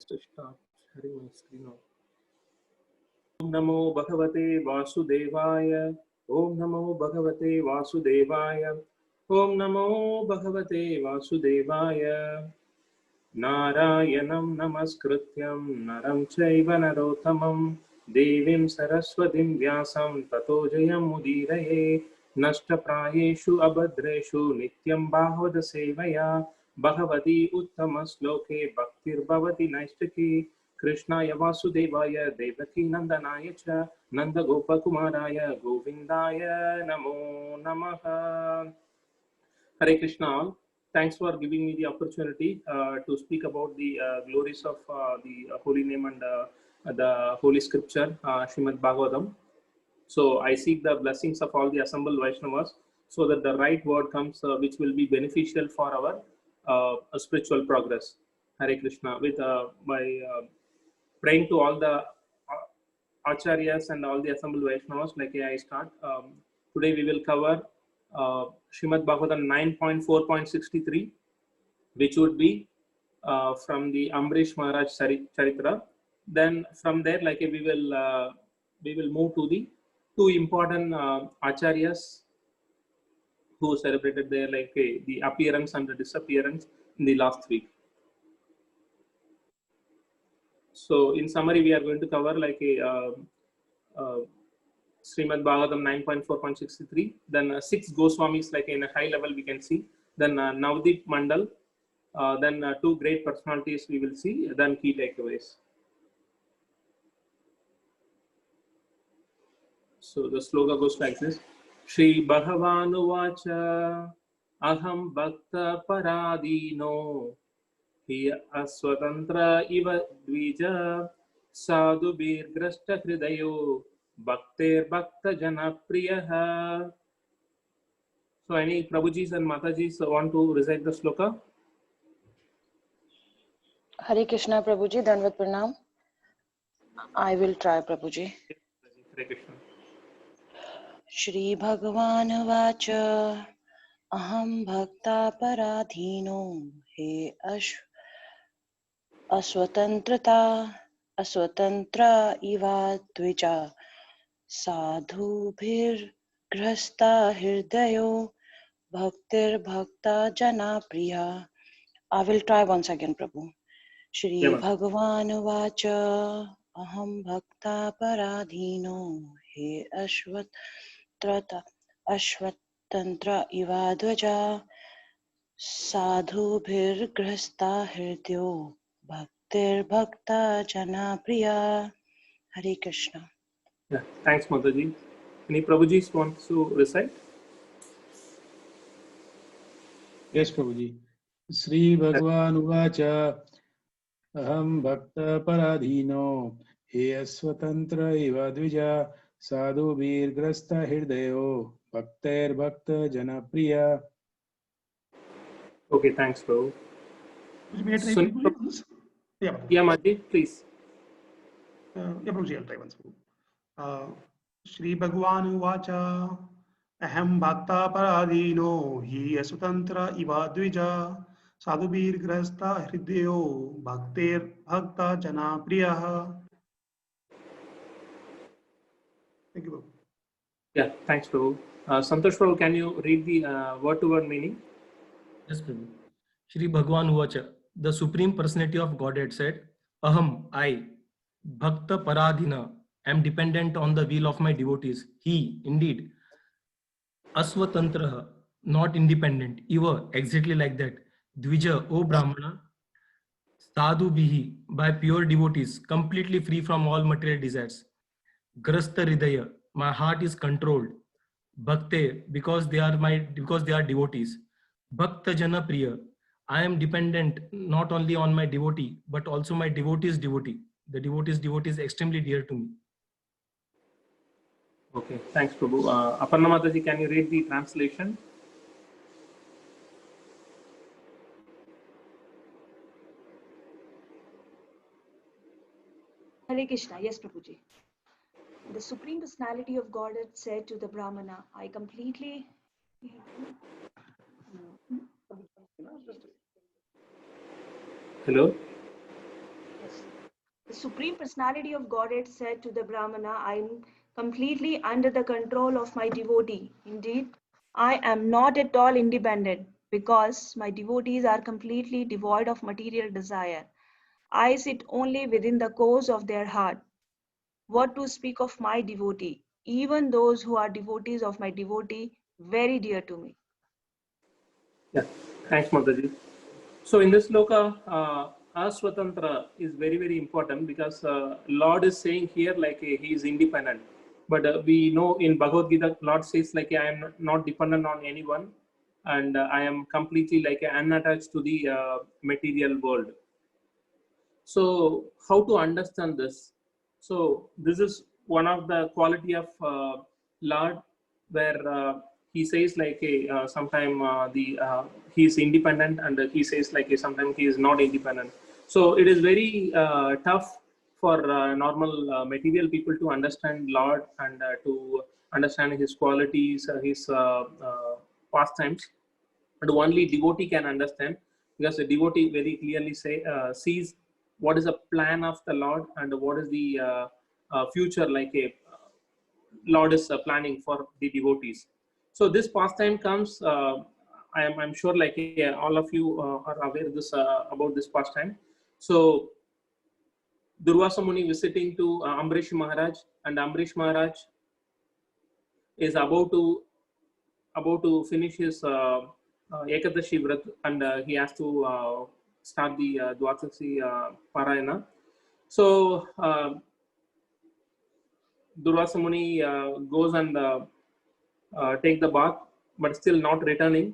to start sharing my screen now. Om Namo Bhagavate Vasudevaya. Om Namo Bhagavate Vasudevaya. Om Namo Bhagavate Vasudevaya. Narayanam Namaskrityam Naram Chaiva Narottamam Devim Saraswatim Vyasam Tato Jayam Mudiraye Nashtaprayeshu Abhadreshu Nityam Bhagavata Sevaya Bhagavati Uttama Sloke Bhaktir Bhavati Naistaki Krishnaya Vasudevaya Devaki Nandanaya Cha Nanda Gopakumaraya Govindaya Namo Namaha. Hare Krishna. Thanks for giving me the opportunity to speak about the glories of the holy name and the holy scripture, Srimad Bhagavatam. So I seek the blessings of all the assembled Vaishnavas so that the right word comes which will be beneficial for our spiritual progress. Hare Krishna. With by praying to all the acharyas and all the assembled Vaishnavas, like I start. Today we will cover Srimad Bhagavatam 9.4.63, which would be from the Ambrish Maharaj Charitra. Then from there, like we will move to the two important acharyas who celebrated their the appearance and the disappearance in the last week. So in summary, we are going to cover Srimad Bhagavatam 9.4.63. Then 6 Goswamis, like in a high level we can see. Then Navdeep Mandal. Then 2 great personalities we will see. Then key takeaways. So the sloga goes like this: Shri Bhagavanu Vacha Aham Bhakta Paradino Hi Aswatantra Iva Dvija Sadhu Bir Grasta Hridayo Bhakter Bhakta Jana Priyaha. So any Prabhujis and Matajis want to recite the sloka? Hare Krishna Prabhuji, Danvat Pranam. I will try Prabhuji. Hare Krishna. Shri Bhagavan Vacha Aham Bhakta Paradhino He Aswatantra Iva Dvija Sadhu Bhir Grhasta Hirdayo Bhaktir Bhakta Jana Priya. I will try once again, Prabhu. Shri Bhagavan Vacha Aham Bhakta Paradhino He Ashwatantra Iva Dvaja Sadhu Bhir Grhasta Hirdyo Bhaktir Bhakta Jana Priya. Hare Krishna. Yeah, thanks Mataji. Any Prabhujis want to recite? Yes, Prabhuji. Sri Bhagavan Uvacha Aham Bhakta Paradhino He Aswatantra Iva Dvija Sadhu Bir Grasta Hirdayo Bhakter Bhakta Jana Priya. Okay, thanks, Prabhu. Yeah, Mataji, please. Yeah, Prabhuji, I'll try once. Shri Bhagavan Uvacha Aham Bhakta Paradhino Hi Aswatantra Iva Dvija Sadhubir Grasta Hridyo Bhakter Bhakta Jana Priyaha. Thank you, Prabhu. Yeah, thanks, Prabhu. Santosh Prabhu, can you read the word-to-word meaning? Yes, Prabhu. Shri Bhagavan Uvacha, the Supreme Personality of Godhead said, Aham, I, Bhakta Paradhina, am dependent on the will of my devotees. He, indeed, Aswatantraha, not independent, Iva, exactly like that. Dvija, O Brahmana, Sadhu Bihi, by pure devotees, completely free from all material desires. Grasta Hridaya, my heart is controlled. Bhakte, because they are devotees. Bhakta Jana Priya, I am dependent not only on my devotee, but also my devotee's devotee. The devotee's devotee is extremely dear to me. Okay, thanks, Prabhu. Aparna Mataji, can you read the translation? Hare Krishna. Yes, Prabhuji. The Supreme Personality of Godhead said to the Brahmana, I completely... Hello? Yes. The Supreme Personality of Godhead said to the Brahmana, I am completely under the control of my devotee. Indeed, I am not at all independent because my devotees are completely devoid of material desire. I sit only within the course of their heart. What to speak of my devotee, even those who are devotees of my devotee, very dear to me. Yeah, thanks, Mataji. So in this loka, Aswatantra is very, very important because Lord is saying here like he is independent. But we know in Bhagavad Gita, Lord says like I am not dependent on anyone, and I am completely like unattached to the material world. So how to understand this? So this is one of the quality of Lord, where he says like sometime he is independent, and he says like sometimes he is not independent. So it is very tough for normal material people to understand Lord and to understand his qualities, his pastimes. But only devotee can understand, because the devotee very clearly sees what is the plan of the Lord and what is the future like a Lord is planning for the devotees. So this pastime comes. I'm sure like all of you are aware this about this pastime. So Durvasa Muni visiting to Ambrish Maharaj, and Ambrish Maharaj is about to finish his Ekadashi Vrat, and he has to start the Dwadasi Parayana. So Durvasa Muni goes and take the bath, but still not returning.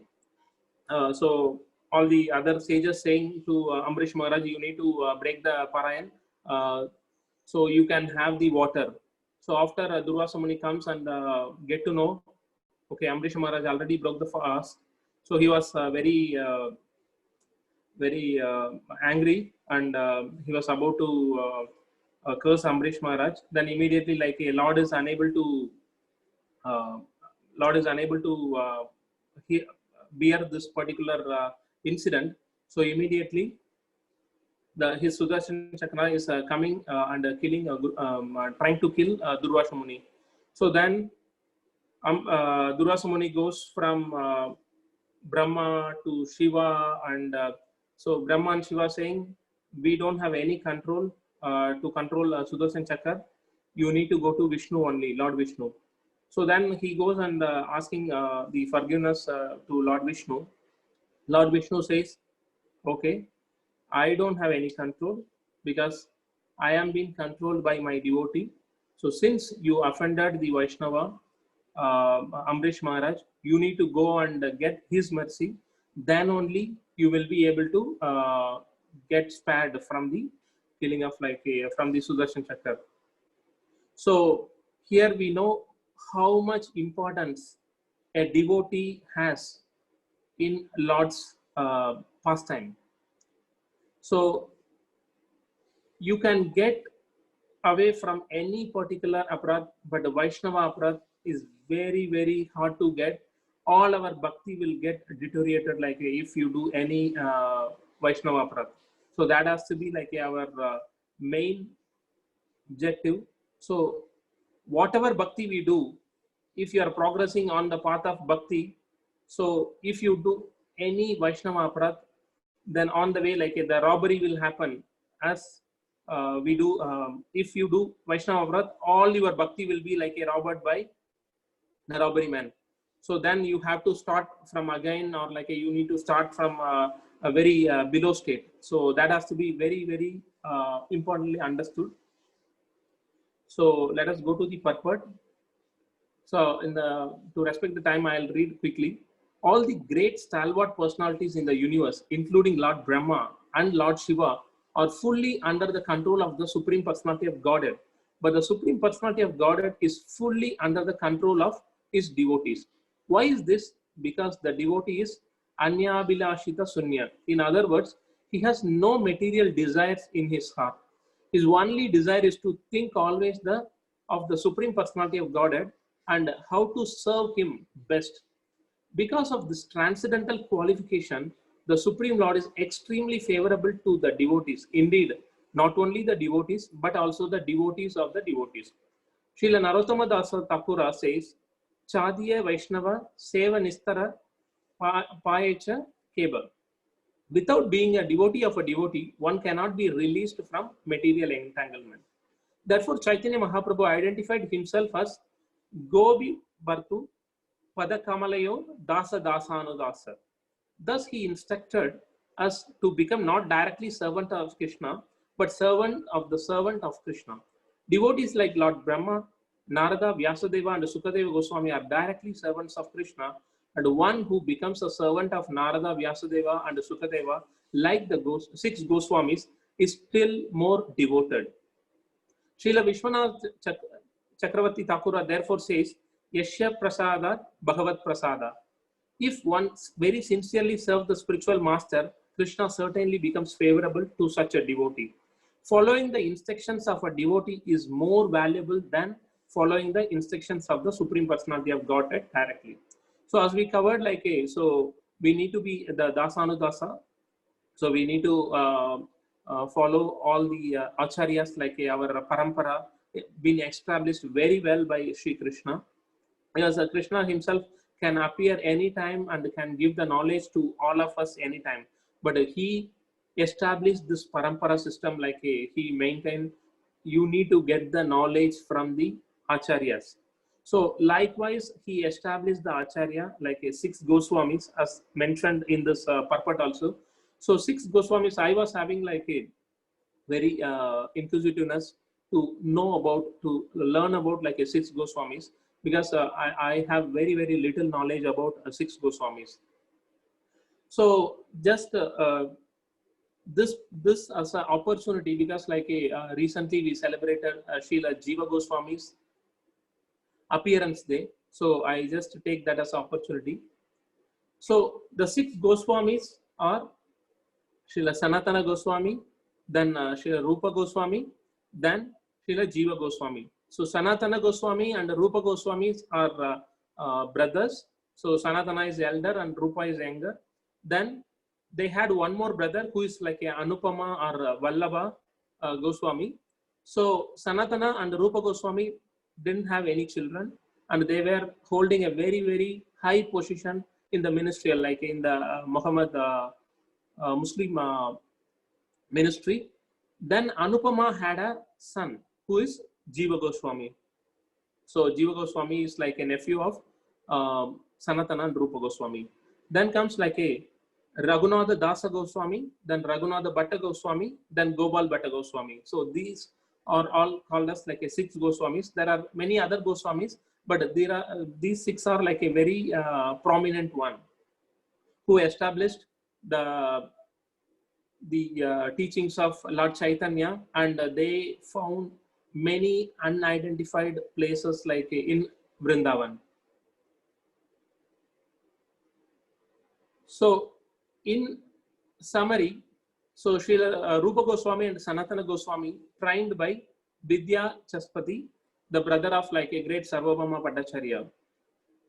So all the other sages saying to Ambrish Maharaj, you need to break the Parayan, so you can have the water. So after Durvasa Muni comes and get to know, okay, Ambrish Maharaj already broke the fast. So he was very angry, and he was about to curse Ambrish Maharaj. Then immediately, like a Lord is unable to uh, bear this particular incident. So immediately, his Sudarshan Chakra is coming and killing, trying to kill Durvasa Muni. So then Durvasa Muni goes from Brahma to Shiva, and so Brahma and Shiva saying, we don't have any control to control Sudarshan Chakra. You need to go to Vishnu only, Lord Vishnu. So then he goes and asking the forgiveness to Lord Vishnu. Lord Vishnu says, okay, I don't have any control because I am being controlled by my devotee. So since you offended the Vaishnava, Ambrish Maharaj, you need to go and get his mercy. Then only you will be able to get spared from the killing of from the Sudarshan Chakra. So here we know how much importance a devotee has in Lord's pastime. So you can get away from any particular aparat, but the Vaishnava aparat is very, very hard to get. All our bhakti will get deteriorated like if you do any Vaishnava aparat. So that has to be like our main objective. So whatever bhakti we do, if you are progressing on the path of bhakti, so if you do any Vaishnava aparat, then on the way like the robbery will happen. As we do, if you do Vaishnava aparat, all your bhakti will be like robbed by the robbery man. So then you have to start from again, or like you need to start from a very below state. So that has to be very, very importantly understood. So let us go to the purport. So to respect the time, I'll read quickly. All the great stalwart personalities in the universe, including Lord Brahma and Lord Shiva, are fully under the control of the Supreme Personality of Godhead. But the Supreme Personality of Godhead is fully under the control of his devotees. Why is this? Because the devotee is Anyabhilashita Sunya. In other words, he has no material desires in his heart. His only desire is to think always of the Supreme Personality of Godhead and how to serve him best. Because of this transcendental qualification, the Supreme Lord is extremely favorable to the devotees. Indeed, not only the devotees, but also the devotees of the devotees. Srila Narottama Dasa Thakura says, Chadiya Vaishnava Seva Nistara Payecha Keba. Without being a devotee of a devotee, one cannot be released from material entanglement. Therefore, Chaitanya Mahaprabhu identified himself as Gobi Bhartu Padakamalayo Dasa Dasanudasa. Thus, he instructed us to become not directly servant of Krishna, but servant of Krishna. Devotees like Lord Brahma, Narada, Vyasadeva, and Sukadeva Goswami are directly servants of Krishna, and one who becomes a servant of Narada, Vyasadeva, and Sukadeva, like the 6 Goswamis, is still more devoted. Srila Vishwanath Chakravarti Thakura therefore says, Yashya Prasada Bhagavat Prasada. If one very sincerely serves the spiritual master, Krishna certainly becomes favorable to such a devotee. Following the instructions of a devotee is more valuable than following the instructions of the Supreme Personality of Godhead directly. So as we covered, so we need to be the Dasanudasa. So we need to follow all the acharyas, like our parampara, been established very well by Sri Krishna. Because Krishna himself can appear anytime and can give the knowledge to all of us anytime. But he established this parampara system, like he maintained, you need to get the knowledge from the acharyas. So likewise, he established the acharya, like 6 Goswamis, as mentioned in this purport also. So 6 Goswamis, I was having like a very inquisitiveness to know about, to learn about like a 6 Goswamis, because I have very, very little knowledge about 6 Goswamis. So just this as an opportunity, because like recently we celebrated Srila Jiva Goswami's appearance day. So I just take that as an opportunity. So the 6 Goswamis are Srila Sanatana Goswami, then Srila Rupa Goswami, then Srila Jiva Goswami. So Sanatana Goswami and Rupa Goswami are brothers. So Sanatana is elder and Rupa is younger. Then they had one more brother who is like a Anupama or Vallabha Goswami. So Sanatana and Rupa Goswami didn't have any children, and they were holding a very, very high position in the ministry, like in the Muhammad Muslim ministry. Then Anupama had a son who is Jiva Goswami. So Jiva Goswami is like a nephew of Sanatana and Rupa Goswami. Then comes like a Raghunatha Dasa Goswami, then Raghunatha Bhatta Goswami, then Gopal Bhatta Goswami. So these are all called as like a 6 Goswamis. There are many other Goswamis, but there are these 6 are like a very prominent one who established the teachings of Lord Chaitanya, and they found many unidentified places like in Vrindavan. So in summary, so Srila Rupa Goswami and Sanatana Goswami, trained by Vidya Chaspati, the brother of like a great Sarvabhauma Bhattacharya.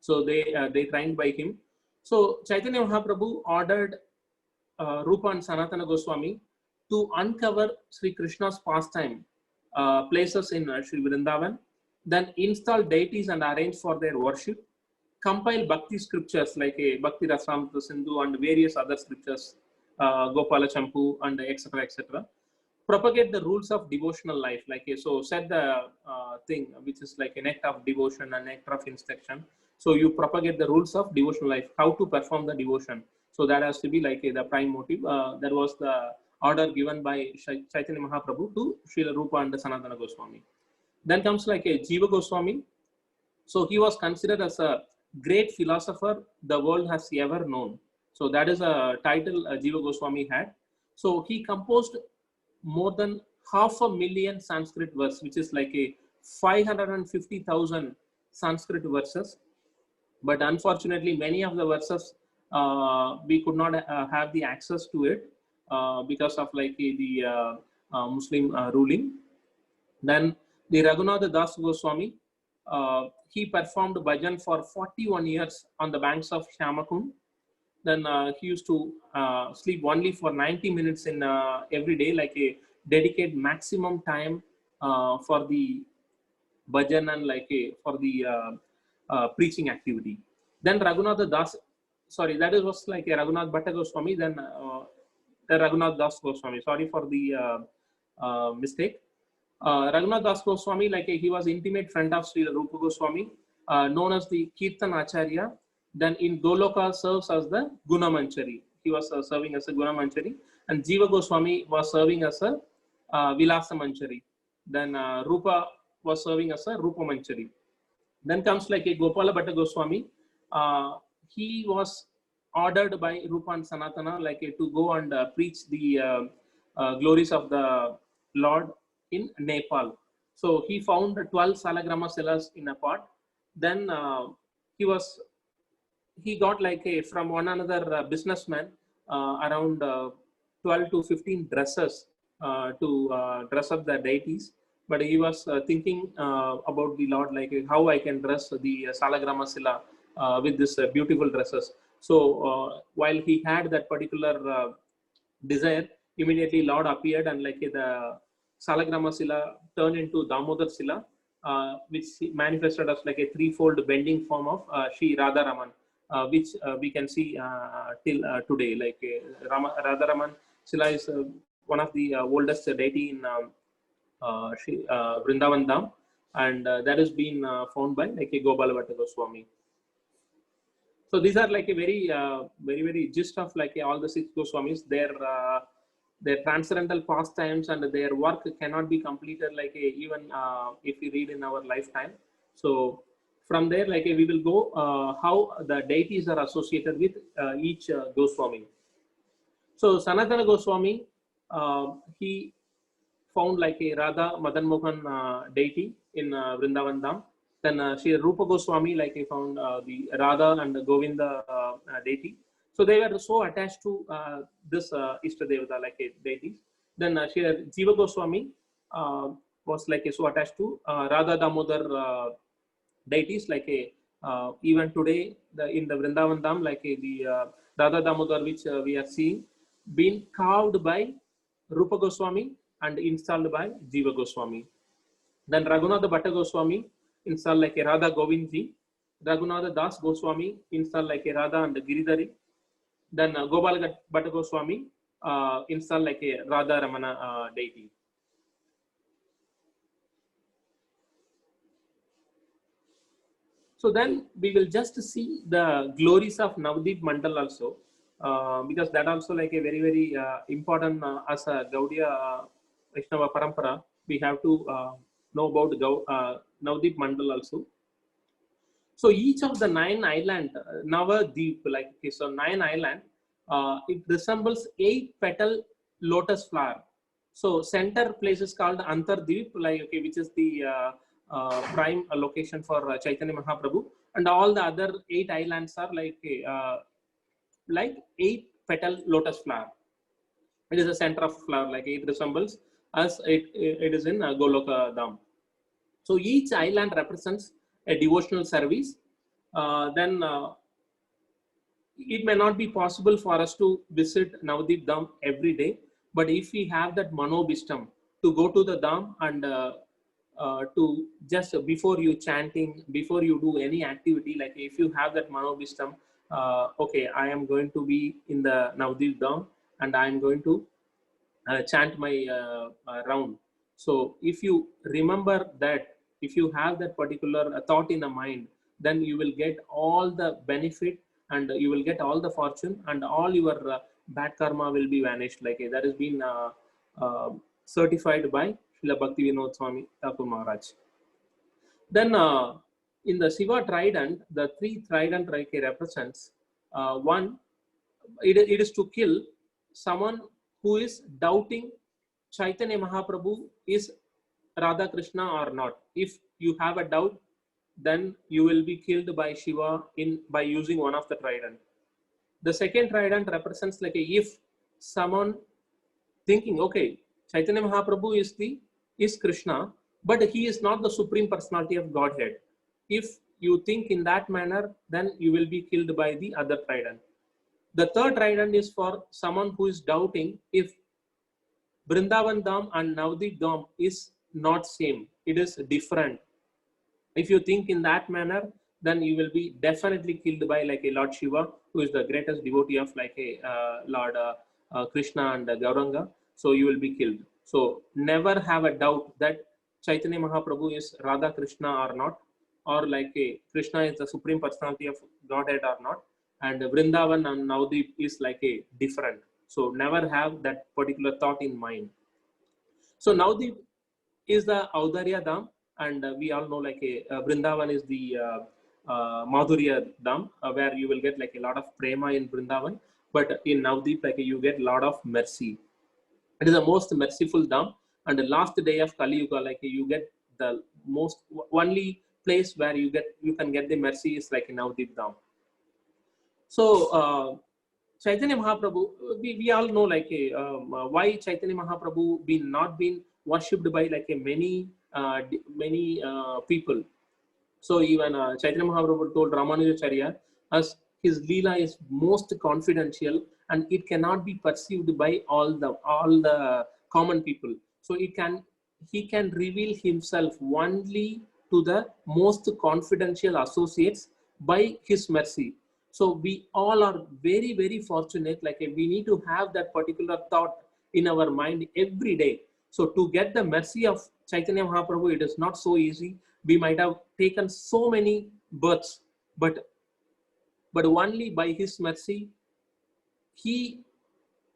So they trained by him. So Chaitanya Mahaprabhu ordered Rupa and Sanatana Goswami to uncover Sri Krishna's pastime places in Sri Vrindavan, then install deities and arrange for their worship, compile Bhakti scriptures like Bhakti Rasamrita Sindhu and various other scriptures, Gopala Champu and etc. etc. Propagate the rules of devotional life, like so set the thing which is like a nectar of devotion and nectar of instruction. So you propagate the rules of devotional life, how to perform the devotion. So that has to be like the prime motive. That was the order given by Chaitanya Mahaprabhu to Srila Rupa and Sanatana Goswami. Then comes like a Jiva Goswami. So he was considered as a great philosopher the world has ever known. So that is a title Jiva Goswami had. So he composed more than 500,000 Sanskrit verse, which is like a 550,000 Sanskrit verses. But unfortunately, many of the verses we could not have the access to it because of like the Muslim ruling. Then the Raghunatha Das Goswami, he performed bhajan for 41 years on the banks of Shyamakund. Then he used to sleep only for 90 minutes in every day, like dedicate maximum time for the bhajan and for the preaching activity. Then Raghunath Das, sorry, that was like a Raghunath Bhatta Goswami, then the Raghunath Das Goswami. Sorry for the mistake. Raghunath Das Goswami, he was intimate friend of Sri Rupa Goswami, known as the Kirtan Acharya. Then in Goloka serves as the Guna Manchari. He was serving as a Guna Manchari, and Jiva Goswami was serving as a Vilasa Manchari. Then Rupa was serving as a Rupa Manchari. Then comes a Gopala Bhatta Goswami. He was ordered by Rupa and Sanatana to go and preach the glories of the Lord in Nepal. So he found 12 Salagrama Silas in a pot. Then he got from one another businessman around 12 to 15 dresses to dress up the deities. But he was thinking about the Lord, how I can dress the Salagrama Sila with this beautiful dresses. So while he had that particular desire, immediately Lord appeared, and the Salagrama Sila turned into Damodar Sila, which manifested as a threefold bending form of Shri Radharaman, which we can see till today. Radharaman Sila is one of the oldest deity in Vrindavan Dham, and that has been found by Gopala Bhatta Goswami. So these are very gist of all the 6 Goswamis. Their transcendental pastimes and their work cannot be completed even if we read in our lifetime. So from there we will go how the deities are associated with each Goswami. So Sanatana Goswami, he found a Radha Madan Mohan deity in Vrindavan Dham. Then Sri Rupa Goswami he found the Radha and Govinda deity. So they were so attached to this Ishtadevata deities. Then Sri Jiva Goswami was so attached to Radha Damodar deities. Even today in the Vrindavan Dham, the Radha Damodar which we are seeing, been carved by Rupa Goswami and installed by Jiva Goswami. Then Raghunath Bhatta Goswami installed Radha Govindji. Raghunath Das Goswami installed Radha and Giridhari. Then Gopala Bhatta Goswami installed Radha Ramana deity. So then we will just see the glories of Navdeep Mandal also, because that also a very important as a Gaudiya Vaishnava Parampara. We have to know about Navdeep Mandal also. So each of the 9 islands, Navadeep, so 9 island, it resembles 8 petal lotus flower. So center place is called Antardeep, which is the prime location for Chaitanya Mahaprabhu, and all the other 8 islands are like 8 petal lotus flower. It is a center of flower, it resembles as it is in Goloka Dham. So each island represents a devotional service. Then it may not be possible for us to visit Navdeep Dham every day, but if we have that manobishtam to go to the Dham and to just before you chanting, before you do any activity, if you have that manobishtam, okay, I am going to be in the Navdeep Dham and I am going to chant my round. So if you remember that, if you have that particular thought in the mind, then you will get all the benefit and you will get all the fortune, and all your bad karma will be vanished. That has been certified by Srila Bhakti Vinod Swami Thakur Maharaj. Then in the Shiva trident, the 3 trident represents one, it is to kill someone who is doubting Chaitanya Mahaprabhu is Radha Krishna or not. If you have a doubt, then you will be killed by Shiva by using one of the trident. The second trident represents if someone thinking, okay, Chaitanya Mahaprabhu is Krishna, but he is not the Supreme Personality of Godhead. If you think in that manner, then you will be killed by the other trident. The third trident is for someone who is doubting if Vrindavan Dham and Navdeep Dham is not same. It is different. If you think in that manner, then you will be definitely killed by like a Lord Shiva, who is the greatest devotee of like a Lord Krishna and Gauranga. So you will be killed. So never have a doubt that Chaitanya Mahaprabhu is Radha Krishna or not, or like a Krishna is the supreme personality of Godhead or not, and Vrindavan and Navdeep is like a different. So never have that particular thought in mind. So Navdeep is the Audarya Dham, and we all know like a Vrindavan is the Madhurya Dham, where you will get like a lot of prema in Vrindavan, but in Navdeep like you get a lot of mercy. It is the most merciful Dham, and the last day of Kali Yuga, like you get the most only place where you can get the mercy is like in Navdeep Dham. So Chaitanya Mahaprabhu, we all know like why Chaitanya Mahaprabhu not been worshipped by like a many people. So even Chaitanya Mahaprabhu told Ramanujacharya as his Leela is most confidential and it cannot be perceived by all the common people. So he can reveal himself only to the most confidential associates by his mercy. So we all are very, very fortunate. Like we need to have that particular thought in our mind every day. So to get the mercy of Chaitanya Mahaprabhu, it is not so easy. We might have taken so many births, but only by his mercy, he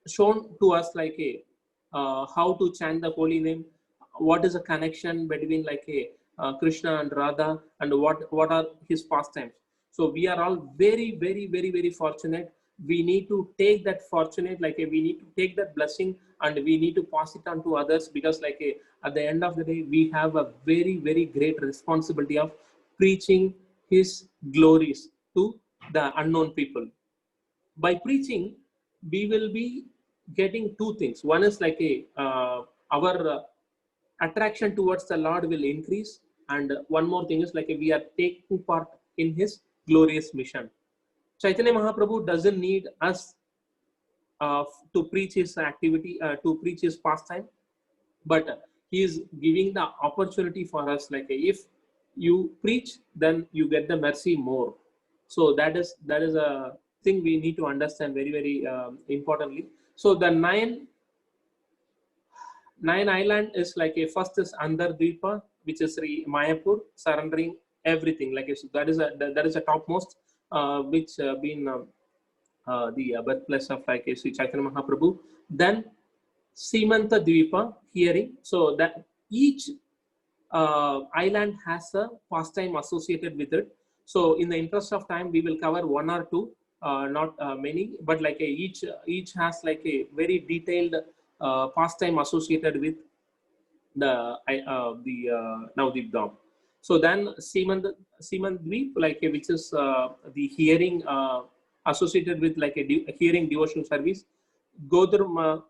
shown to us like a how to chant the holy name, what is the connection between like a Krishna and Radha, and what are his pastimes. So we are all very, very, very, very fortunate. We need to take that fortunate, like we need to take that blessing and we need to pass it on to others, because like at the end of the day, we have a very, very great responsibility of preaching his glories to the unknown people. By preaching, we will be getting two things. One is like our attraction towards the Lord will increase, and one more thing is like we are taking part in his glorious mission. Chaitanya Mahaprabhu doesn't need us to preach his activity, to preach his pastime, but he is giving the opportunity for us. Like if you preach, then you get the mercy more. So that is a thing we need to understand very, very importantly. So the nine island is like a first is Andar Dvipa, which is Sri Mayapur, surrendering everything. Like so that is a topmost, which been the birthplace of like Sri Chaitanya Mahaprabhu. Then Simanta Dvipa, hearing. So that each island has a pastime associated with it. So in the interest of time, we will cover one or two, not many, but like each has like a very detailed pastime associated with the Navdeep Dham. So then Simant Dweep, like which is the hearing associated with like a hearing devotional service. Godurma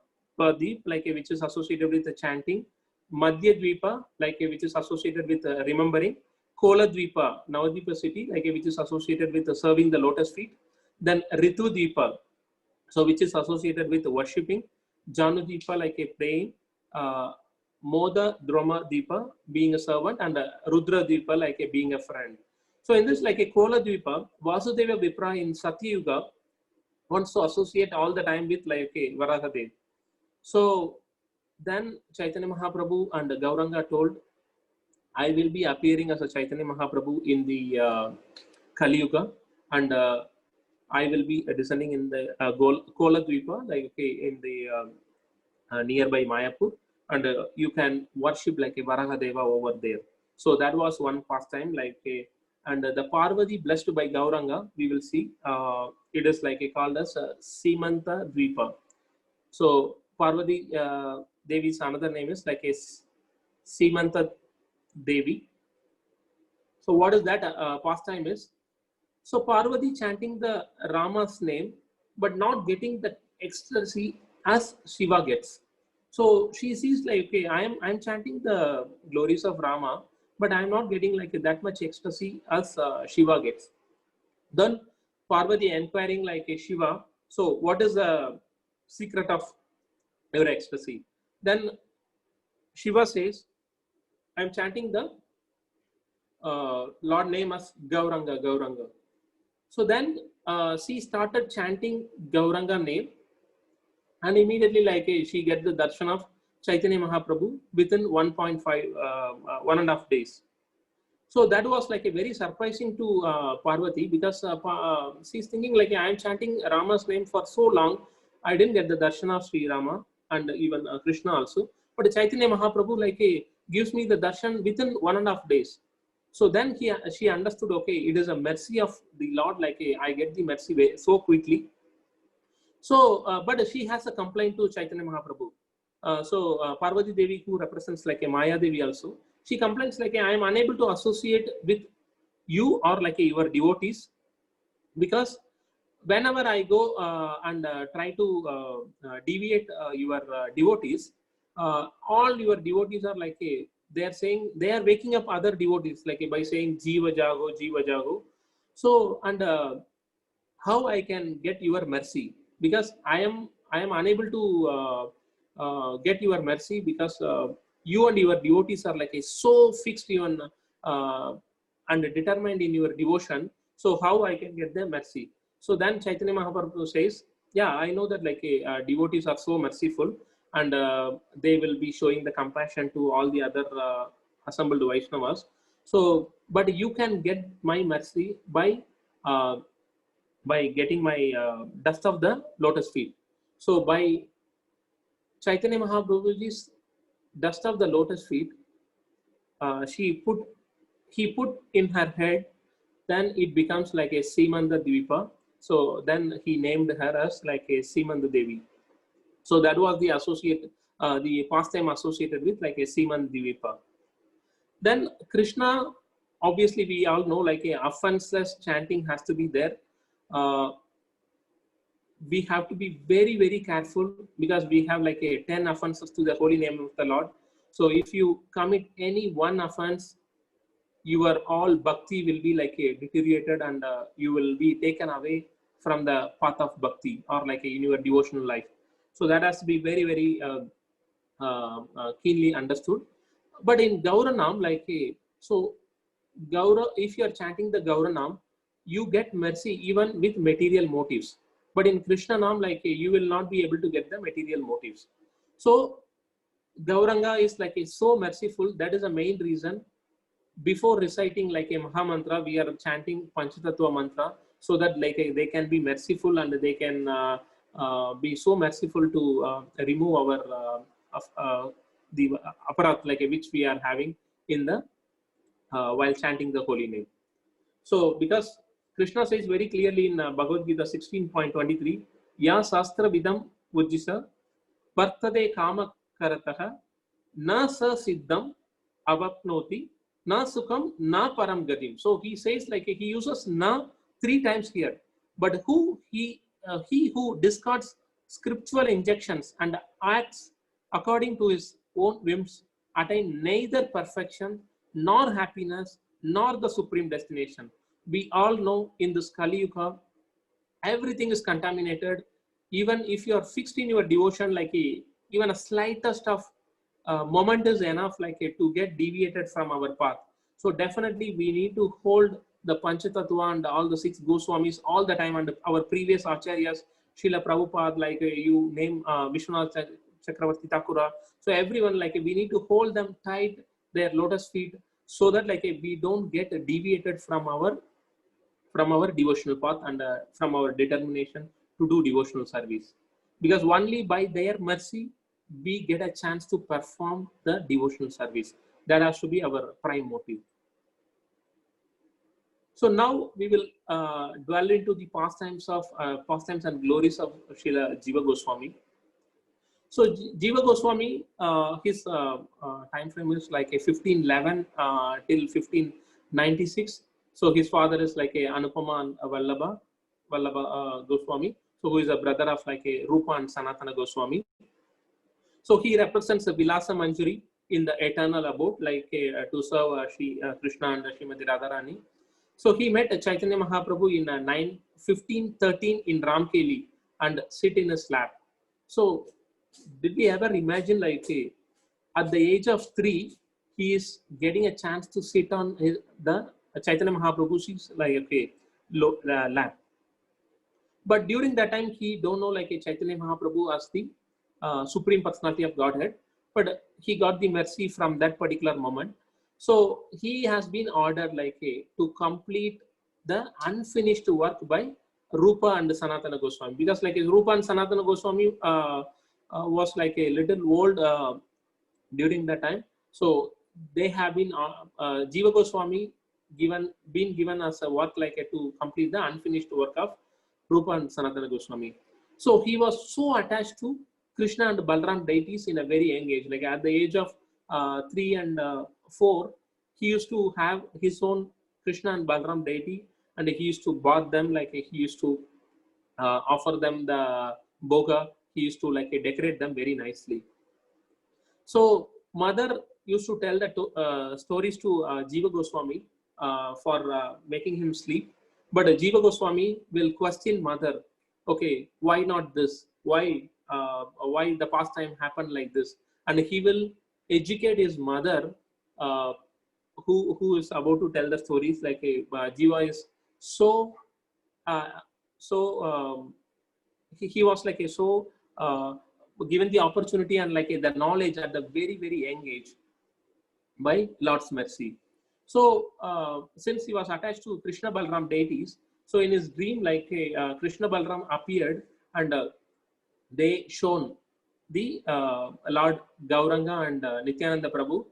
Deep, like which is associated with the chanting. Madhya Dvipa, like which is associated with remembering. Kola Dvipa, Navadvipa city, like which is associated with serving the lotus feet. Then Ritu Dvipa, so which is associated with worshipping. Janu Dvipa, like a praying. Moda Droma Dvipa, being a servant, and Rudra Dvipa, like a being a friend. So in this, like a Kola Dvipa, Vasudeva Vipra in Satyuga wants to associate all the time with like a Varahadev. So then Chaitanya Mahaprabhu and Gauranga told, I will be appearing as a Chaitanya Mahaprabhu in the Kali Yuga, and I will be descending in the Kola Dvipa, like in the nearby Mayapur, and you can worship like a Varahadeva over there. So that was one pastime, like and the Parvati blessed by Gauranga, we will see it is like called as Simanta Dvipa. So Parvati Devi's another name is like a Simanta Devi. So what is that pastime is? So Parvati chanting the Rama's name, but not getting the ecstasy as Shiva gets. So she sees like, okay, I'm chanting the glories of Rama, but I'm not getting like that much ecstasy as Shiva gets. Then Parvati inquiring like Shiva, so what is the secret of your ecstasy? Then Shiva says, I'm chanting the Lord name as Gauranga, Gauranga. So then she started chanting Gauranga name, and immediately she get the darshan of Chaitanya Mahaprabhu within 1.5 days. So that was like a very surprising to Parvati, because she's thinking like, I am chanting Rama's name for so long, I didn't get the darshan of Sri Rama and even Krishna also. But Chaitanya Mahaprabhu gives me the darshan within 1.5 days. So then she understood, okay, it is a mercy of the Lord, I get the mercy so quickly. So, but she has a complaint to Chaitanya Mahaprabhu. Parvati Devi, who represents like a Maya Devi also, she complains like, I am unable to associate with you or your devotees, because whenever I go and try to deviate your devotees, all your devotees are they are saying, they are waking up other devotees by saying Jiva Jago, Jiva Jago. So, and how I can get your mercy, because I am unable to get your mercy, because you and your devotees are so fixed even and determined in your devotion. So how I can get the mercy? So then Chaitanya Mahaprabhu says, yeah, I know that devotees are so merciful, and they will be showing the compassion to all the other assembled Vaishnavas. So, but you can get my mercy by getting my dust of the lotus feet. So by Chaitanya Mahaprabhuji's dust of the lotus feet, he put in her head, then it becomes like a Simanda Dvipa. So then he named her as a Simanda Devi. So that was the the pastime associated with a Simanda Dvipa. Then Krishna, obviously we all know a offenseless chanting has to be there. We have to be very, very careful, because we have 10 offenses to the holy name of the Lord. So if you commit any one offense, your all bhakti will be deteriorated, and you will be taken away from the path of bhakti, or in your devotional life. So that has to be very, very keenly understood. But in Gauranam, so Gaura, if you are chanting the Gauranam, you get mercy even with material motives. But in Krishna Nam, you will not be able to get the material motives. So Gauranga is so merciful. That is the main reason. Before reciting a Maha Mantra, we are chanting Panchatattva mantra, so that they can be merciful, and they can be so merciful to remove our the aparat which we are having in the while chanting the holy name. So because Krishna says very clearly in Bhagavad Gita 16.23, Ya Sastra Vidam Ujjisa Partade Kama Karataha Na Sa Siddham Avapnoti Na Sukham Na Param Gadim. So he says he uses Na 3 times here. But he who discards scriptural injections and acts according to his own whims attain neither perfection nor happiness nor the supreme destination. We all know in this Kali Yuga, everything is contaminated. Even if you are fixed in your devotion, even a slightest of moment is enough to get deviated from our path. So definitely we need to hold the Panchatattva and all the 6 Goswamis all the time, and our previous acharyas, Srila Prabhupada, you name Vishwanath Chakravarti Thakura. So everyone, we need to hold them tight, their lotus feet, so that we don't get deviated from our devotional path, and from our determination to do devotional service. Because only by their mercy we get a chance to perform the devotional service. That has to be our prime motive. So now we will dwell into the pastimes and glories of Srila Jiva Goswami. So Jiva Goswami, his time frame is 1511 till 1596. So his father is a Anupama Vallabha Goswami, so who is a brother of a Rupa and Sanatana Goswami. So he represents a Vilasa Manjari in the eternal abode, to serve Shri Krishna and Srimati Radharani. So he met Chaitanya Mahaprabhu in 1513 in Ramkeli and sit in his lap. So did we ever imagine like at the age of 3, he is getting a chance to sit on the Chaitanya Mahaprabhu's like lap. But during that time, he don't know like a Chaitanya Mahaprabhu as the Supreme Personality of Godhead, but he got the mercy from that particular moment. So he has been ordered like to complete the unfinished work by Rupa and Sanatana Goswami, because like Rupa and Sanatana Goswami was like a little old during that time. So they have been Jiva Goswami been given as a work like to complete the unfinished work of Rupa and Sanatana Goswami. So he was so attached to Krishna and Balram deities in a very young age. Like at the age of 3 and 4, he used to have his own Krishna and Balram deity, and he used to bath them. Like he used to offer them the boga. He used to like decorate them very nicely. So mother used to tell the stories to Jiva Goswami for making him sleep. But Jiva Goswami will question mother, okay, why not this? Why the pastime happened like this? And he will educate his mother, who is about to tell the stories. Like Jiva is so he was like so given the opportunity and like the knowledge at the very young age by Lord's mercy. So since he was attached to Krishna Balram deities, so in his dream, like Krishna Balram appeared, and they shown the Lord Gauranga and Nityananda Prabhu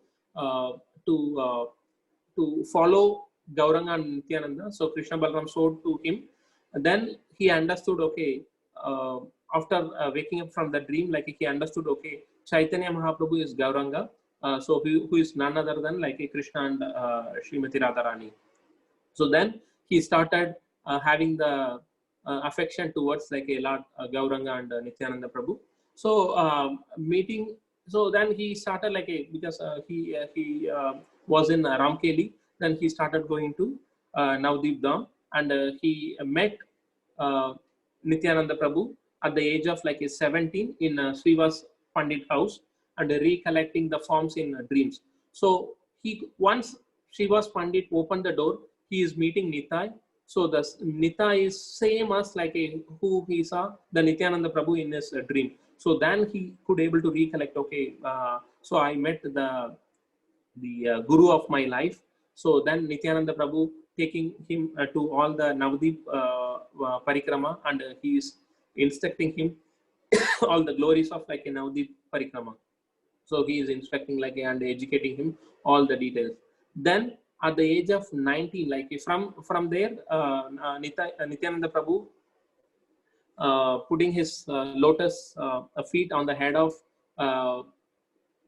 to follow Gauranga and Nityananda. So Krishna Balram showed to him, and then he understood, okay, after waking up from the dream, like he understood, okay, Chaitanya Mahaprabhu is Gauranga, so who is none other than like a Krishna and Srimati Radharani. So then he started having the affection towards like a Lord Gauranga and Nityananda Prabhu. So meeting, so then he started like because he was in Ramkeli, then he started going to Navdeep Dham, and he met Nityananda Prabhu at the age of like 17 in Srivas Pandit house, and recollecting the forms in dreams. So once Srivas Pandit opened the door, he is meeting Nitai. So the Nitai is same as like who he saw the Nityananda Prabhu in his dream. So then he could able to recollect, okay, so I met the guru of my life. So then Nityananda Prabhu taking him to all the Navdeep Parikrama, and he is instructing him all the glories of like a Navdeep Parikrama. So he is instructing like and educating him all the details. Then at the age of 19, like from there, Nityananda Prabhu putting his lotus feet on the head of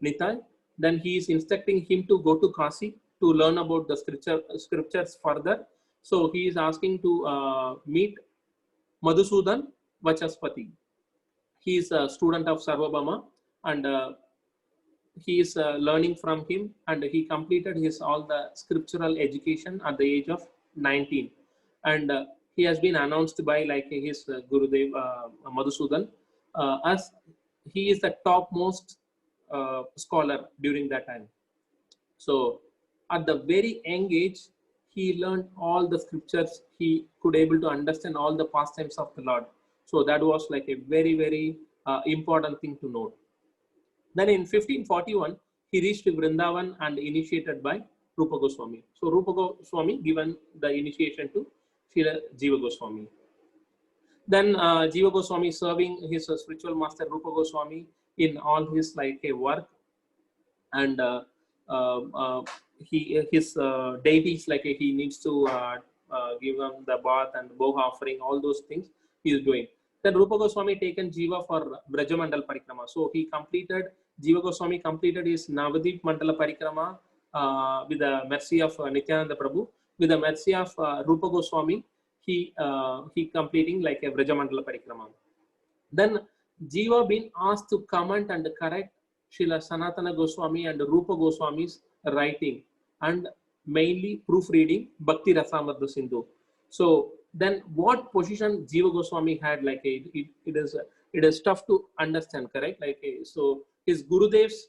Nitai. Then he is instructing him to go to Kasi to learn about the scriptures further. So he is asking to meet Madhusudan Vachaspati. He is a student of Sarvabhauma, and he is learning from him, and he completed his all the scriptural education at the age of 19, and he has been announced by like his Gurudev Madhusudan as he is the topmost scholar during that time. So at the very young age, he learned all the scriptures. He could able to understand all the pastimes of the Lord. So that was like a very important thing to note. Then in 1541, he reached Vrindavan and initiated by Rupa Goswami. So Rupa Goswami given the initiation to Srila Jiva Goswami. Then Jiva Goswami serving his spiritual master Rupa Goswami in all his like a work, and his deities, like he needs to give them the bath and boga offering, all those things he is doing. Then Rupa Goswami taken Jiva for Brajamandal Parikrama. So Jiva Goswami completed his Navadip Mandala Parikrama with the mercy of Nityananda Prabhu. With the mercy of Rupa Goswami, he completing like a Brajamandala Parikrama. Then Jiva been asked to comment and correct Srila Sanatana Goswami and Rupa Goswami's writing, and mainly proofreading Bhakti Rasamrta Sindhu. So then what position Jiva Goswami had, like it is it is tough to understand, correct? Like, so his Gurudev's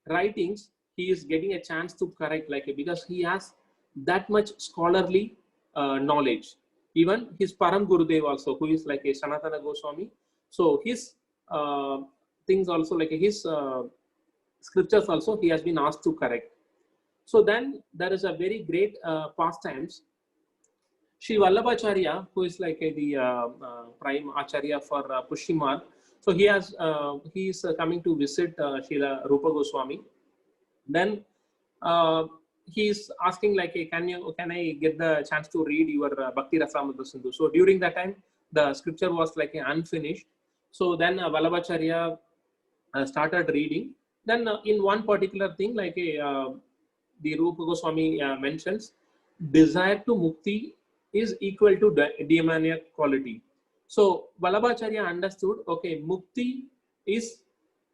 writings, he is getting a chance to correct, like, because he has that much scholarly knowledge. Even his Param Gurudev also, who is like a Sanatana Goswami, so his things also, like his scriptures also, he has been asked to correct. So then there is a very great pastimes. Sri Vallabhacharya, who is like the prime acharya for Pushimar, so he is coming to visit Srila Rupa Goswami. Then he is asking like, hey, can I get the chance to read your Bhakti Rasamrita Sindhu? So during that time, the scripture was like unfinished. So then Vallabhacharya started reading. Then in one particular thing, like the Rupa Goswami mentions, desire to mukti is equal to demoniac quality. So Vallabhacharya understood, okay, mukti is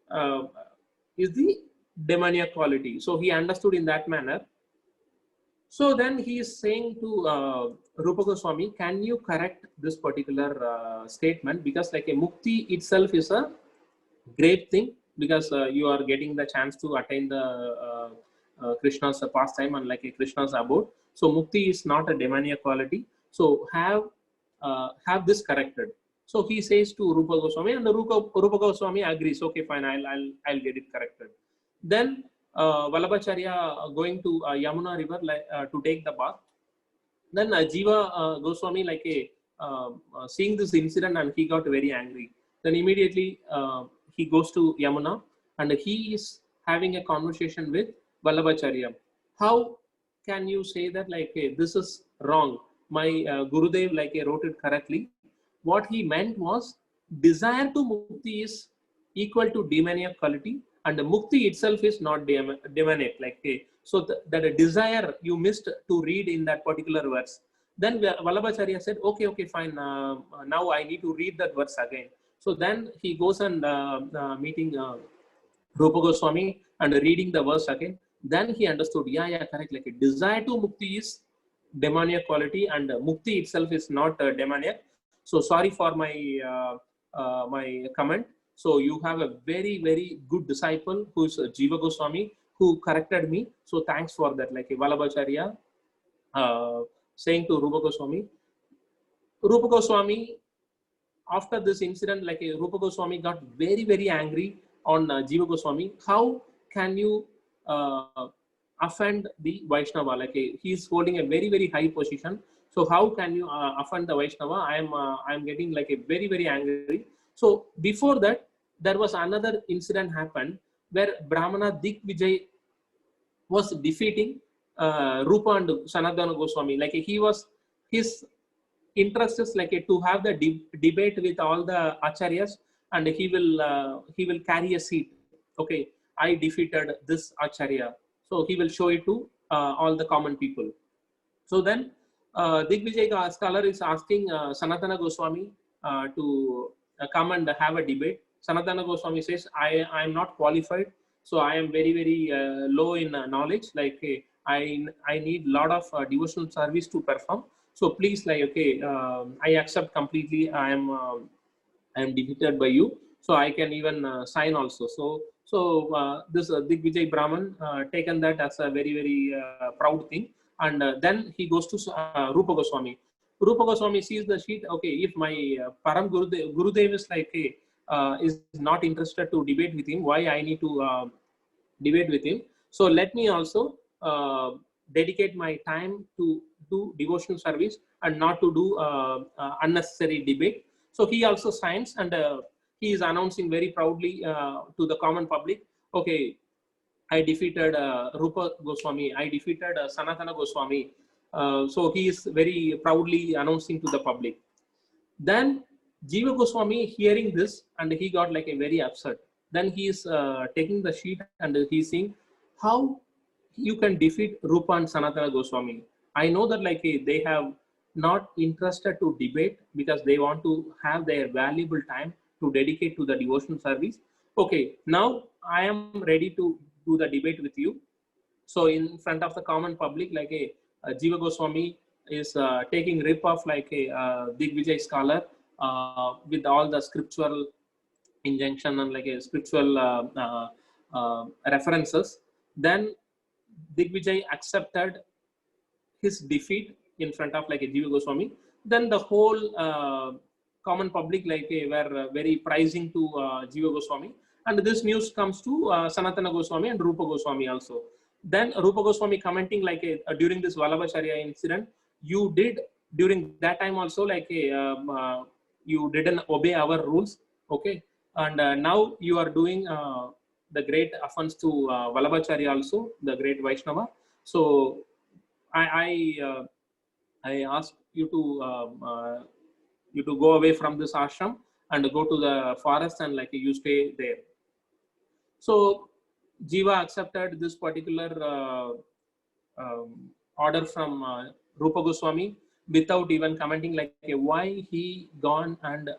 the demoniac quality. So he understood in that manner. So then he is saying to Rupa Goswami, can you correct this particular statement? Because like a mukti itself is a great thing, because you are getting the chance to attain the Krishna's pastime and like a Krishna's abode. So mukti is not a demoniac quality. So have this corrected. So he says to Rupa Goswami, and the Rupa Goswami agrees. Okay, fine, I'll get it corrected. Then Vallabhacharya going to Yamuna river to take the bath. Then Jiva Goswami like seeing this incident, and he got very angry. Then immediately he goes to Yamuna and he is having a conversation with Vallabhacharya. How can you say that like this is wrong? My Gurudev like wrote it correctly. What he meant was desire to mukti is equal to demoniac quality, and the mukti itself is not demoniac. Like so that a desire you missed to read in that particular verse. Then Vallabhacharya said, okay, fine. Now I need to read that verse again. So then he goes and meeting Rupa Goswami and reading the verse again. Then he understood, yeah, correct. Like a desire to mukti is demoniac quality, and mukti itself is not demoniac. So sorry for my my comment. So you have a very, very good disciple who is Jiva Goswami, who corrected me. So thanks for that. Like Vallabhacharya saying to Rupa Goswami. Rupa Goswami, after this incident, like Rupa Goswami got very, very angry on Jiva Goswami. How can you offend the Vaishnava? Like he is holding a very, very high position. So how can you offend the Vaishnava? I am getting like a very, very angry. So before that, there was another incident happened where Brahmana Digvijay was defeating Rupa and Sanatana Goswami. Like his interest is like to have the debate with all the acharyas, and he will carry a seat. Okay, I defeated this acharya, so he will show it to all the common people. So then Digvijay scholar is asking Sanatana Goswami to come and have a debate. Sanatana Goswami says, I am not qualified, so I am very, very low in knowledge. Like I need a lot of devotional service to perform. So please, like okay, I accept completely. I am defeated by you, so I can even sign also. So this Digvijay Brahman taken that as a very, very proud thing, and then he goes to Rupa Goswami. Rupa Goswami sees the sheet. Okay, if my Param Gurudev is like is not interested to debate with him, why I need to debate with him? So let me also dedicate my time to do devotional service and not to do unnecessary debate. So he also signs, and he is announcing very proudly to the common public, okay, I defeated Rupa Goswami, I defeated Sanatana Goswami. So he is very proudly announcing to the public. Then Jiva Goswami hearing this, and he got like a very upset. Then he is taking the sheet and he's saying, how you can defeat Rupa and Sanatana Goswami? I know that like they have not interested to debate because they want to have their valuable time to dedicate to the devotional service. Okay, now I am ready to do the debate with you. So in front of the common public, like a Jiva Goswami is taking rip off like a Digvijay scholar with all the scriptural injunction and like a spiritual references. Then Digvijay accepted his defeat in front of like a Jiva Goswami. Then the whole common public were very prizing to Jiva Goswami, and this news comes to Sanatana Goswami and Rupa Goswami also. Then Rupa Goswami commenting during this Vallabhacharya incident, you did during that time also you didn't obey our rules, okay, and now you are doing the great offense to Vallabhacharya also, the great Vaishnava. So I ask you to go away from this ashram and go to the forest and you stay there. So Jiva accepted this particular order from Rupa Goswami without even commenting why he gone and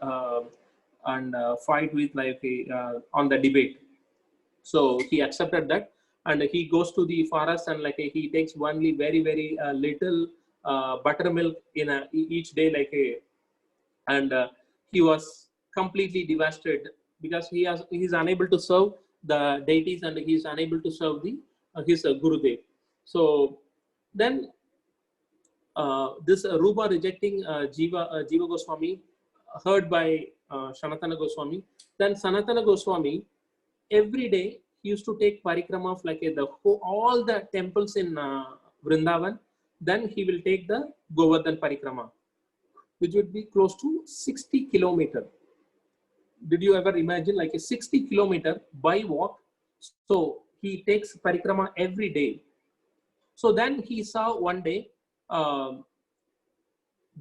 fight with on the debate. So he accepted that, and he goes to the forest and he takes only very little buttermilk in each day and he was completely devastated because he is unable to serve the deities and he is unable to serve his Gurudev. So then this Rupa rejecting Jiva Goswami heard by Sanatana Goswami. Then Sanatana Goswami every day he used to take parikrama of all the temples in Vrindavan. Then he will take the Govardhan parikrama, which would be close to 60 kilometers. Did you ever imagine a 60 kilometer by walk? So he takes parikrama every day. So then he saw one day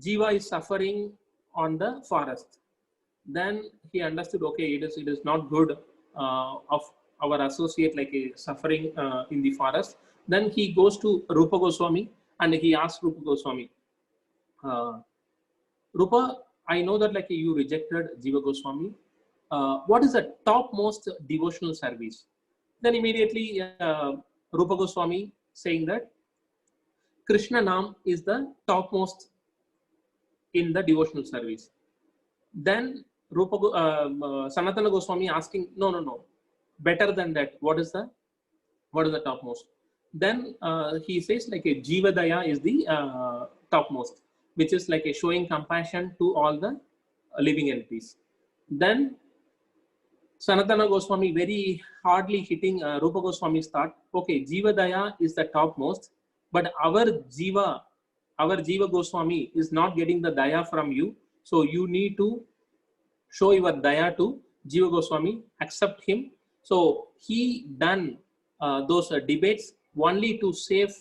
Jiva is suffering on the forest. Then he understood, okay, it is not good of our associate suffering in the forest. Then he goes to Rupa Goswami and he asks Rupa Goswami, Rupa, I know that you rejected Jiva Goswami. What is the topmost devotional service? Then immediately Rupa Goswami saying that Krishna Nam is the topmost in the devotional service. Then Sanatana Goswami asking, no, better than that. What is the topmost? Then he says a Jiva Daya is the topmost, which is showing compassion to all the living entities. Then Sanatana Goswami very hardly hitting Rupa Goswami's thought, okay, Jiva Daya is the topmost, but our Jiva Goswami is not getting the Daya from you. So you need to show your Daya to Jiva Goswami, accept him. So he done those debates only to save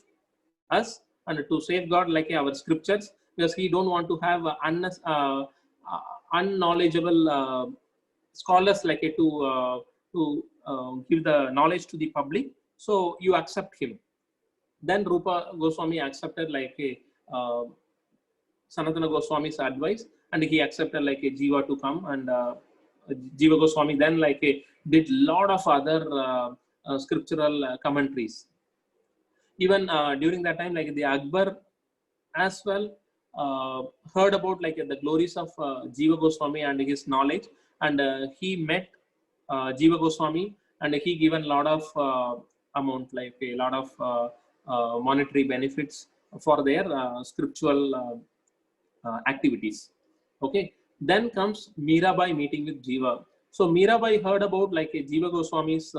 us and to safeguard our scriptures, because he don't want to have unknowledgeable scholars to give the knowledge to the public. So you accept him. Then Rupa Goswami accepted Sanatana Goswami's advice, and he accepted Jiva to come, and Jiva Goswami then did lot of other scriptural commentaries. Even during that time, the Akbar as well heard about the glories of Jiva Goswami and his knowledge, and he met Jiva Goswami, and he given lot of amount, a lot of monetary benefits for their spiritual activities. Okay. Then comes Mirabai meeting with Jiva. So Mirabai heard about Jiva Goswami's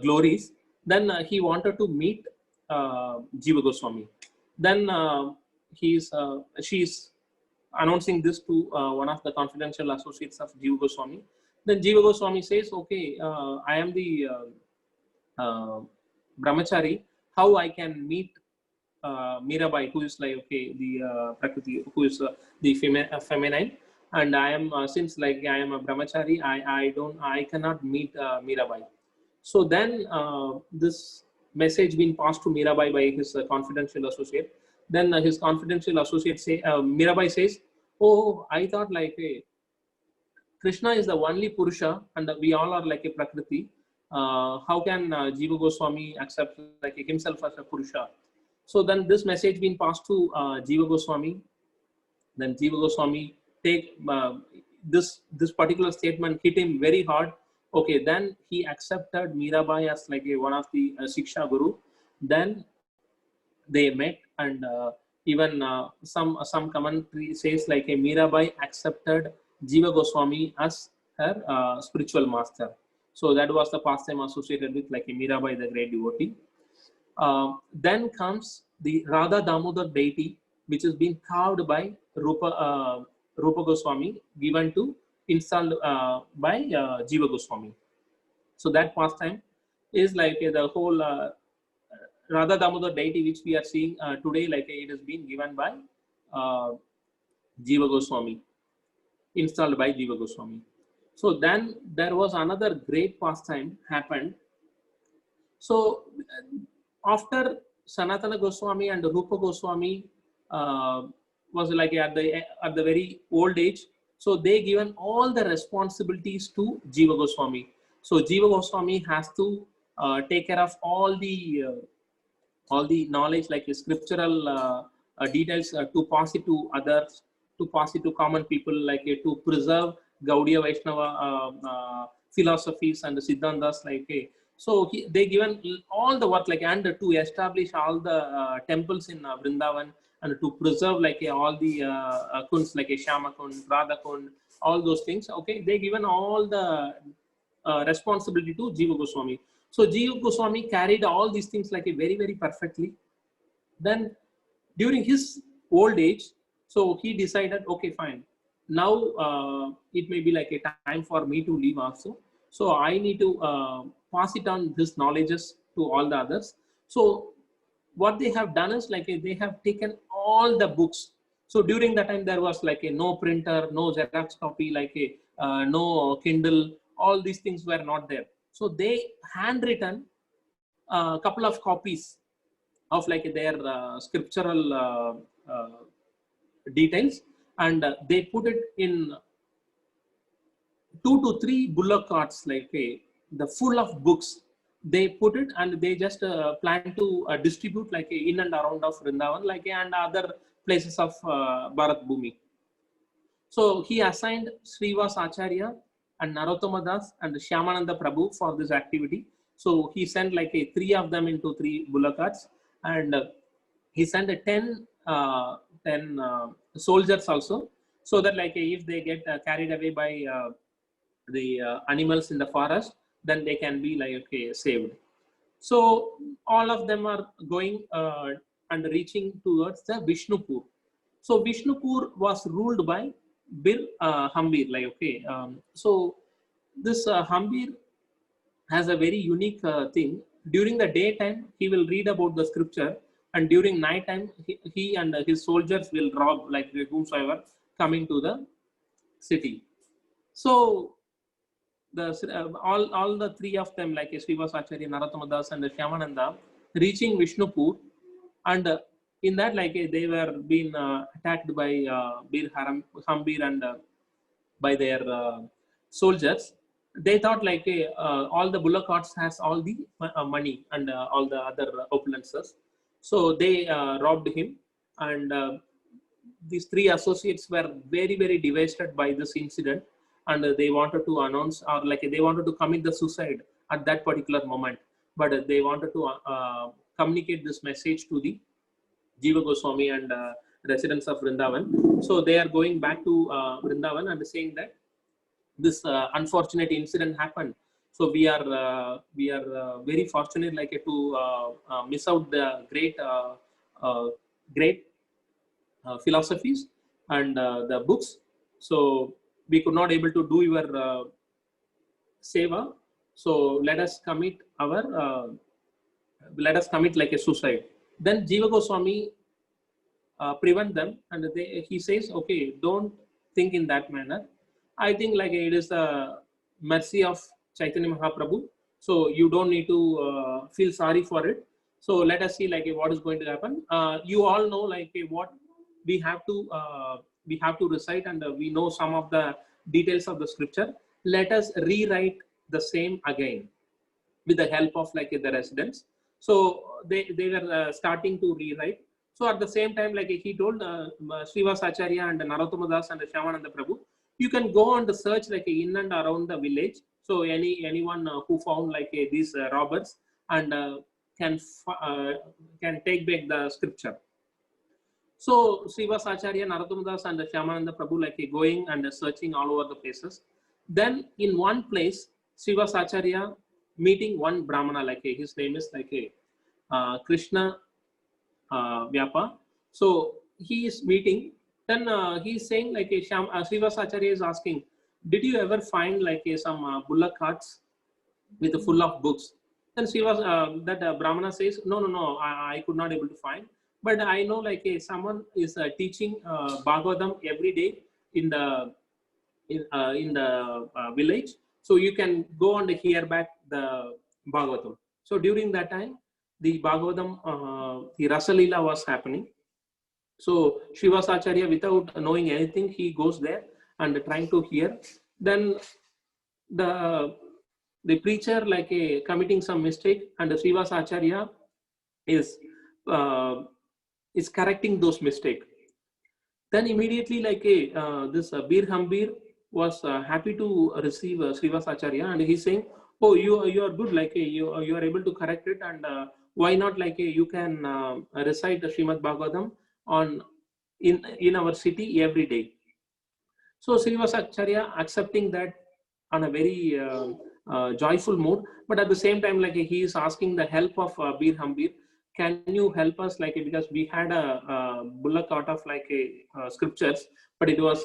glories. Then he wanted to meet Jiva Goswami. Then she's announcing this to one of the confidential associates of Jiva Goswami. Then Jiva Goswami says, okay, I am the brahmachari. How I can meet Mirabai, who is the Prakriti, who is the feminine, and I am since I am a brahmachari, I cannot meet Mirabai. So then this message being passed to Mirabai by his confidential associate. Then his confidential associate say, Mirabai says, oh, I thought Krishna is the only Purusha and we all are a Prakriti. How can Jiva Goswami accept himself as a Purusha? So then this message being passed to Jiva Goswami. Then Jiva Goswami take this particular statement hit him very hard. Okay, then he accepted Mirabai as like one of the Shiksha Guru. Then they met, and even some commentary says like a Mirabai accepted Jiva Goswami as her spiritual master. So that was the pastime associated with like a Mirabai, the great devotee. Then comes the Radha Damodar deity, which has been carved by Rupa Goswami, given to installed by Jiva Goswami. So that pastime is like the whole Radha Damodar deity which we are seeing today, like it has been given by Jiva Goswami, installed by Jiva Goswami. So then there was another great pastime happened. So after Sanatana Goswami and Rupa Goswami was like at the very old age, so they given all the responsibilities to Jiva Goswami. So Jiva Goswami has to take care of all the knowledge, like scriptural details, to pass it to others, to pass it to common people, like to preserve Gaudiya Vaishnava philosophies and Siddhantas, like so they given all the work, like, and to establish all the temples in Vrindavan, and to preserve like all the kunds, like Shama Kund, Radha Kund, all those things. Okay, they given all the responsibility to Jiva Goswami. So Jiva Goswami carried all these things like very, very perfectly. Then during his old age, so he decided, okay, fine. Now it may be like a time for me to leave also. So I need to pass it on this knowledges to all the others. So what they have done is like they have taken all the books. So during that time there was like a no printer, no Xerox copy, like a no Kindle. All these things were not there. So they handwritten a couple of copies of like their scriptural details, and they put it in 2 to 3 bullock carts, like the full of books. They put it, and they just plan to distribute like in and around of Vrindavan, like and other places of Bharat Bhumi. So he assigned Srivas Acharya and Narottama Das and Shyamananda Prabhu for this activity. So he sent like 3 of them into 3 bullock carts, and he sent 10 soldiers also, so that like if they get carried away by the animals in the forest, then they can be like saved. So all of them are going and reaching towards the Vishnupur. So Vishnupur was ruled by Bir Hambir, like so this Hambir has a very unique thing. During the daytime he will read about the scripture, and during night time he and his soldiers will rob like whomsoever coming to the city. So the all the 3 of them, like Srivas Acharya, Narottama Das and Shyamananda, reaching Vishnupur, and in that like they were being attacked by Bir Hambir and by their soldiers. They thought like all the bullock carts has all the money and all the other opulences. So they robbed him, and these 3 associates were very, very devastated by this incident, and they wanted to announce, or like they wanted to commit the suicide at that particular moment, but they wanted to communicate this message to the Jiva Goswami and residents of Vrindavan. So they are going back to Vrindavan and saying that this unfortunate incident happened. So we are very fortunate like to miss out the great philosophies and the books. So we could not able to do your seva. So let us commit like a suicide. Then Jiva Goswami prevent them, and he says, okay, don't think in that manner. I think like it is the mercy of Chaitanya Mahaprabhu. So you don't need to feel sorry for it. So let us see like what is going to happen. You all know like what we have to recite, and we know some of the details of the scripture. Let us rewrite the same again with the help of like the residents. So they were starting to rewrite. So at the same time, like he told Srivas Acharya and Narottama Das and Shyamananda Prabhu, you can go and search like in and around the village. So anyone who found like these robbers and can take back the scripture. So Srivas Acharya, Narottama Das and Shyamananda Prabhu like going and searching all over the places. Then in one place, Srivas Acharya meeting one Brahmana, like his name is like Krishna Vyapa. So he is meeting. Then he is saying like Srivas Acharya is asking, did you ever find like some bullock carts with full of books? Then Srivas, that Brahmana says, no, I could not able to find. But I know like someone is teaching Bhagavatam every day in the village. So you can go and hear back the Bhagavatam. So during that time, the Bhagavatam, the Rasa Leela was happening. So Srivas Acharya, without knowing anything, he goes there and trying to hear. Then the preacher like committing some mistake, and the Srivas Acharya is correcting those mistakes. Then immediately like this Bir Hambir was happy to receive Srivas Acharya, and he's saying, oh, you are good, like you are able to correct it, and why not like you can recite the Srimad Bhagavatam in our city every day. So Srivas Acharya accepting that on a very joyful mood, but at the same time like he is asking the help of Bir Hambir. Can you help us, like, because we had a bullock cart of like scriptures, but it was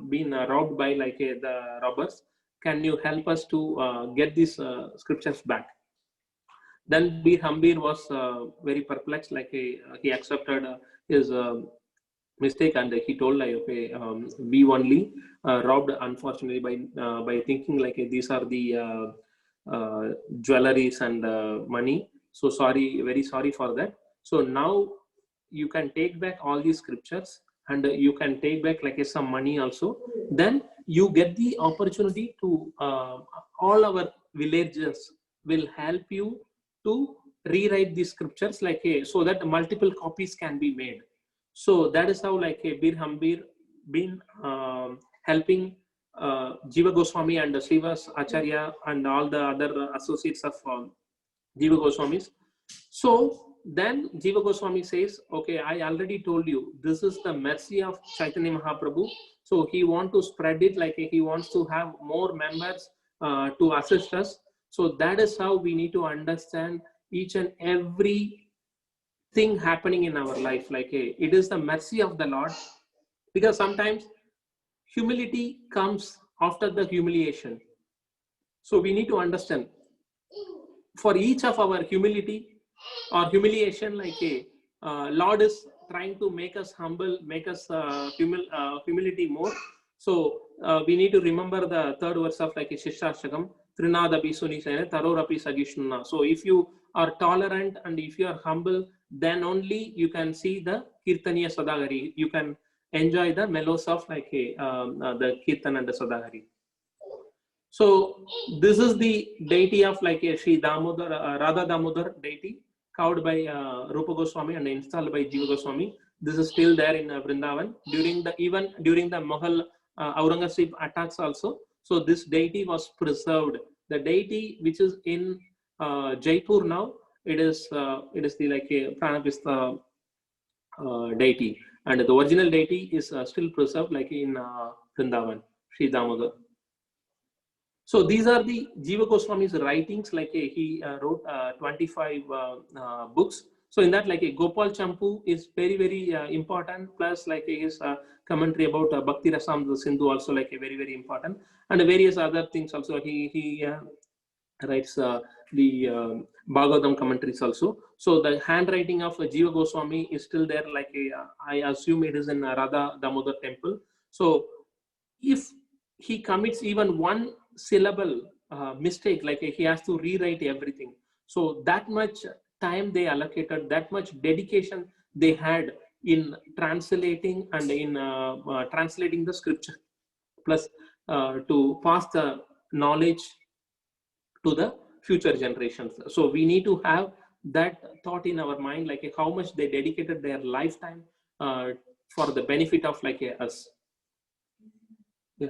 being robbed by like the robbers. Can you help us to get these scriptures back? Then Bir Hambir was very perplexed, like he accepted his mistake, and he told like, okay, we only robbed unfortunately by thinking like these are the jewelries and money. So sorry, very sorry for that. So now you can take back all these scriptures, and you can take back like some money also. Then you get the opportunity to all our villagers will help you to rewrite these scriptures like so that multiple copies can be made. So that is how like Bir Hambir been helping Jiva Goswami and Srivas Acharya and all the other associates of Jiva Goswamis. So then Jiva Goswami says, okay, I already told you, this is the mercy of Chaitanya Mahaprabhu. So he wants to spread it, like he wants to have more members to assist us. So that is how we need to understand each and every thing happening in our life. Like it is the mercy of the Lord, because sometimes humility comes after the humiliation. So we need to understand, for each of our humility or humiliation, like Lord is trying to make us humble, make us humility more. So we need to remember the third verse of like Shishashtakam, Trinadapi Sunisena Tarorapi Sagishnuna. So if you are tolerant and if you are humble, then only you can see the Kirtaniya Sadagari. You can enjoy the mellows of like the Kirtan and the Sadagari. So this is the deity of like Sri Damodar, Radha Damodar deity, carved by Rupa Goswami and installed by Jiva Goswami. This is still there in Vrindavan even during the Mughal Aurangzeb attacks also. So this deity was preserved. The deity which is in Jaipur now, it is the like a Pranapista deity, and the original deity is still preserved like in Vrindavan, Sri Damodar. So these are the Jiva Goswami's writings, like he wrote 25 books. So in that, like Gopal Champu is very, very important, plus like his commentary about Bhakti Rasamrita Sindhu also like very, very important, and various other things also. He writes the Bhagavatam commentaries also. So the handwriting of Jiva Goswami is still there, like I assume it is in Radha Damodar temple. So if he commits even one syllable mistake, like he has to rewrite everything. So that much time they allocated, that much dedication they had in translating and in translating the scripture, plus to pass the knowledge to the future generations. So we need to have that thought in our mind, like how much they dedicated their lifetime for the benefit of like us. Yeah.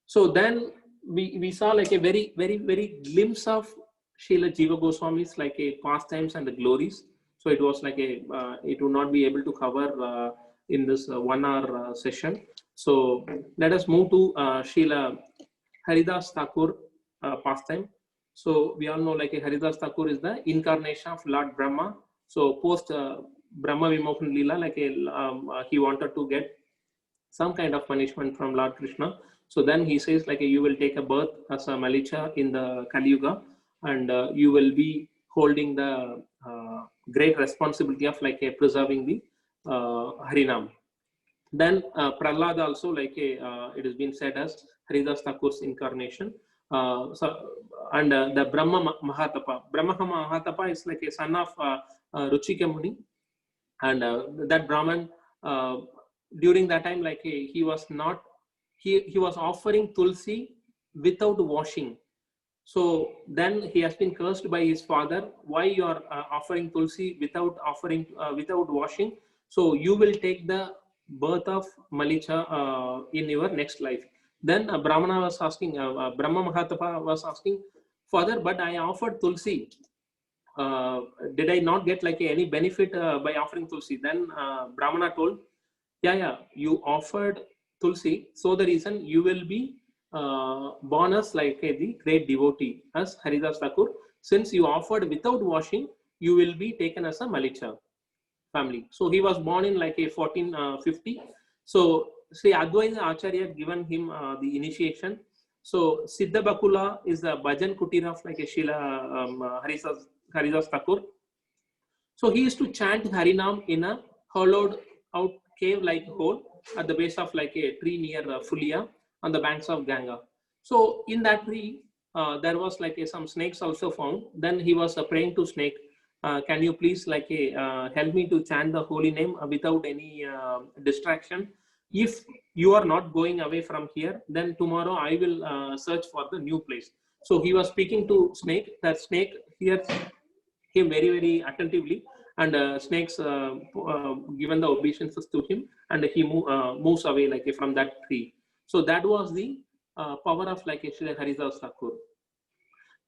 So then we saw like a very glimpse of Srila Jiva Goswami's like a pastimes and the glories. So it was like a it would not be able to cover in this 1 hour session. So let us move to Srila Haridas Thakur pastime. So we all know like Haridas Thakur is the incarnation of Lord Brahma. So post Brahma Vimokhan Leela, like he wanted to get some kind of punishment from Lord Krishna. So then he says like you will take a birth as a Malicha in the Kali Yuga, and you will be holding the great responsibility of like preserving the Harinam. Then Prahlad also, like it has been said as Haridas Thakur's incarnation. And the Brahma Mahatapa. Brahma Mahatapa is like a son of Ruchika Muni, and that Brahman during that time, like he was not, he was offering tulsi without washing. So then he has been cursed by his father. Why you are offering tulsi without without washing? So you will take the birth of Malicha in your next life. Then Brahmana was asking, Brahma Mahatapa was asking, Father, but I offered tulsi. Did I not get like any benefit by offering tulsi? Then Brahmana told, yeah, you offered tulsi, so the reason you will be born as like the great devotee as Haridas Thakur. Since you offered without washing, you will be taken as a Malicha family. So he was born in like a 1450. So Sri Advaita Acharya had given him the initiation. So Siddha Bakula is the Bhajan Kutir of like a Srila Haridas Thakur. So he used to chant Harinam in a hollowed out cave-like hole at the base of like a tree near Fulia on the banks of Ganga. So in that tree, there was like some snakes also found. Then he was praying to snake, can you please like help me to chant the holy name without any distraction? If you are not going away from here, then tomorrow I will search for the new place. So he was speaking to snake. That snake hears him very attentively, and snakes given the obeisances to him, and he moves away like from that tree. So that was the power of like Sri Haridas Thakur.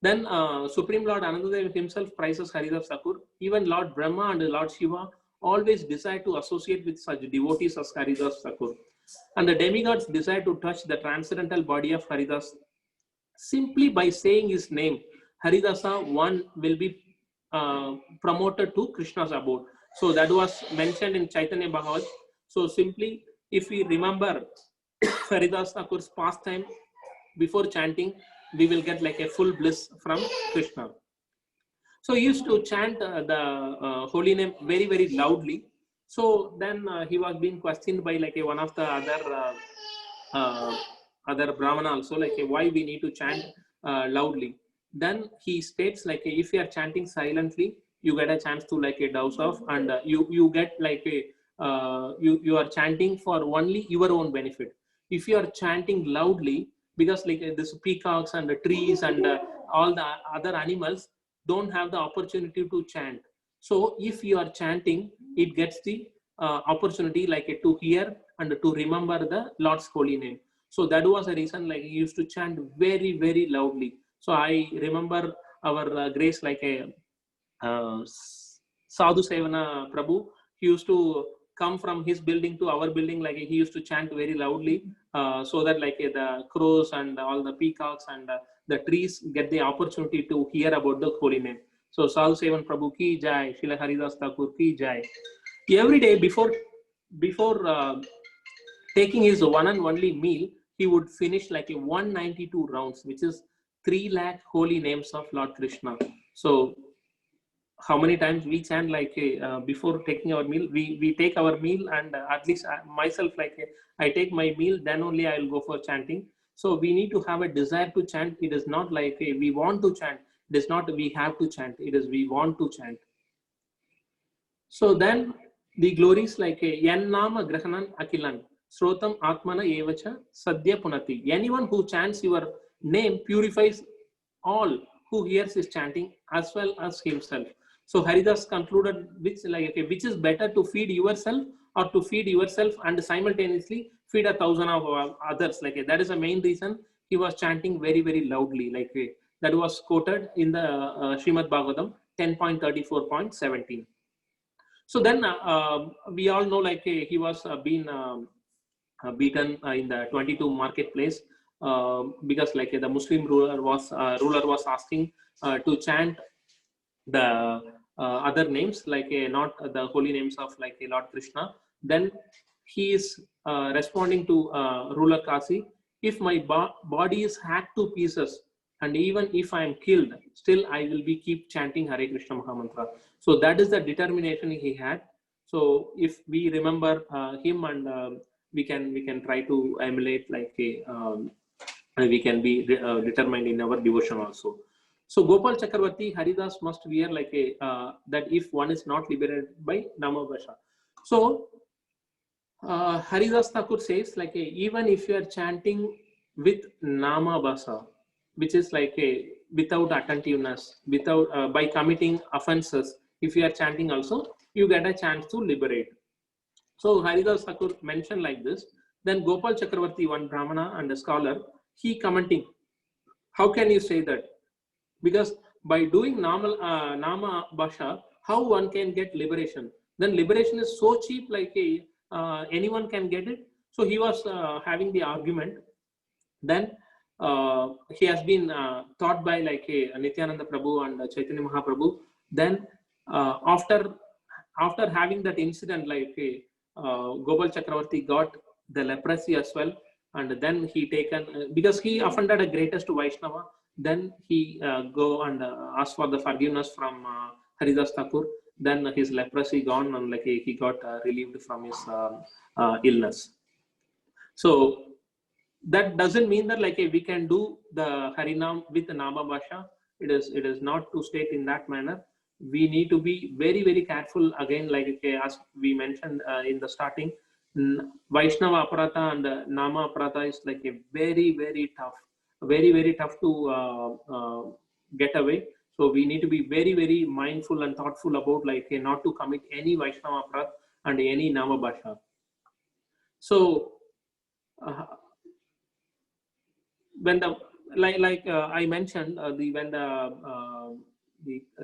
Then Supreme Lord Anandadev himself praises Haridas Thakur. Even Lord Brahma and Lord Shiva always desire to associate with such devotees as Haridas Thakur. And the demigods desire to touch the transcendental body of Haridas. Simply by saying his name, Haridasa, one will be promoted to Krishna's abode. So that was mentioned in Chaitanya Bhagavad. So simply, if we remember Haridas Thakur's pastime before chanting, we will get like a full bliss from Krishna. So he used to chant the holy name very loudly. So then he was being questioned by like one of the other Brahmana also, like why we need to chant loudly. Then he states like if you are chanting silently, you get a chance to like a douse off, and you get like a you are chanting for only your own benefit. If you are chanting loudly, because like this peacocks and the trees and all the other animals don't have the opportunity to chant. So if you are chanting, it gets the opportunity like to hear and to remember the Lord's holy name. So that was the reason like he used to chant very loudly. So I remember our grace like a Sadhu Sevana Prabhu. He used to come from his building to our building, like he used to chant very loudly, so that like the crows and all the peacocks and the trees get the opportunity to hear about the holy name. So Sadhu Sevan Prabhu ki jai, Srila Haridas Thakur ki jai. Every day before taking his one and only meal, he would finish like a 192 rounds, which is 3 lakh holy names of Lord Krishna. So how many times we chant like before taking our meal? We take our meal, and at least myself, like I take my meal, then only I will go for chanting. So we need to have a desire to chant. It is not like we want to chant. It is not we have to chant. It is we want to chant. So then the glories like Yan Nama Grahanan Akilan Srotam Atmana Evacha Sadhya Punati. Anyone who chants your name purifies all who hears his chanting as well as himself. So Haridas concluded, which is better, to feed yourself or to feed yourself and simultaneously feed 1,000 of others? That is the main reason he was chanting very, very loudly. That was quoted in the Srimad Bhagavatam 10.34.17. So then we all know he was being beaten in the 22 marketplace because the Muslim ruler was asking to chant the other names, not the holy names of Lord Krishna. Then he is responding to ruler Kasi, if my body is hacked to pieces and even if I am killed, still I will be keep chanting Hare Krishna Mahamantra. So that is the determination he had. So if we remember him, and we can try to emulate, we can be determined in our devotion also. So Gopal Chakravarti, Haridas must wear that if one is not liberated by Namabhasha. So Haridas Thakur says even if you are chanting with Namabhasha, which is without attentiveness, without by committing offenses, if you are chanting also, you get a chance to liberate. So Haridas Thakur mentioned like this. Then Gopal Chakravarti, one Brahmana and a scholar, he commenting, how can you say that? Because by doing Nama Bhasha, how one can get liberation? Then liberation is so cheap, anyone can get it. So he was having the argument. Then he has been taught by Nityananda Prabhu and Chaitanya Mahaprabhu. Then after having that incident, Gopal Chakravarti got the leprosy as well, and then he taken, because he offended a greatest Vaishnava, then he go and ask for the forgiveness from Haridas Thakur. Then his leprosy gone, and he got relieved from his illness. So that doesn't mean that we can do the Harinam with the Nama Bhasha. It is not to state in that manner. We need to be very, very careful. Again, as we mentioned in the starting, Vaishnava Aparata and Nama Aparata is a very, very tough, very, very tough to get away. So we need to be very, very mindful and thoughtful about not to commit any Vaishnava Aparat and any Nama Bhasha. So when the I mentioned, when the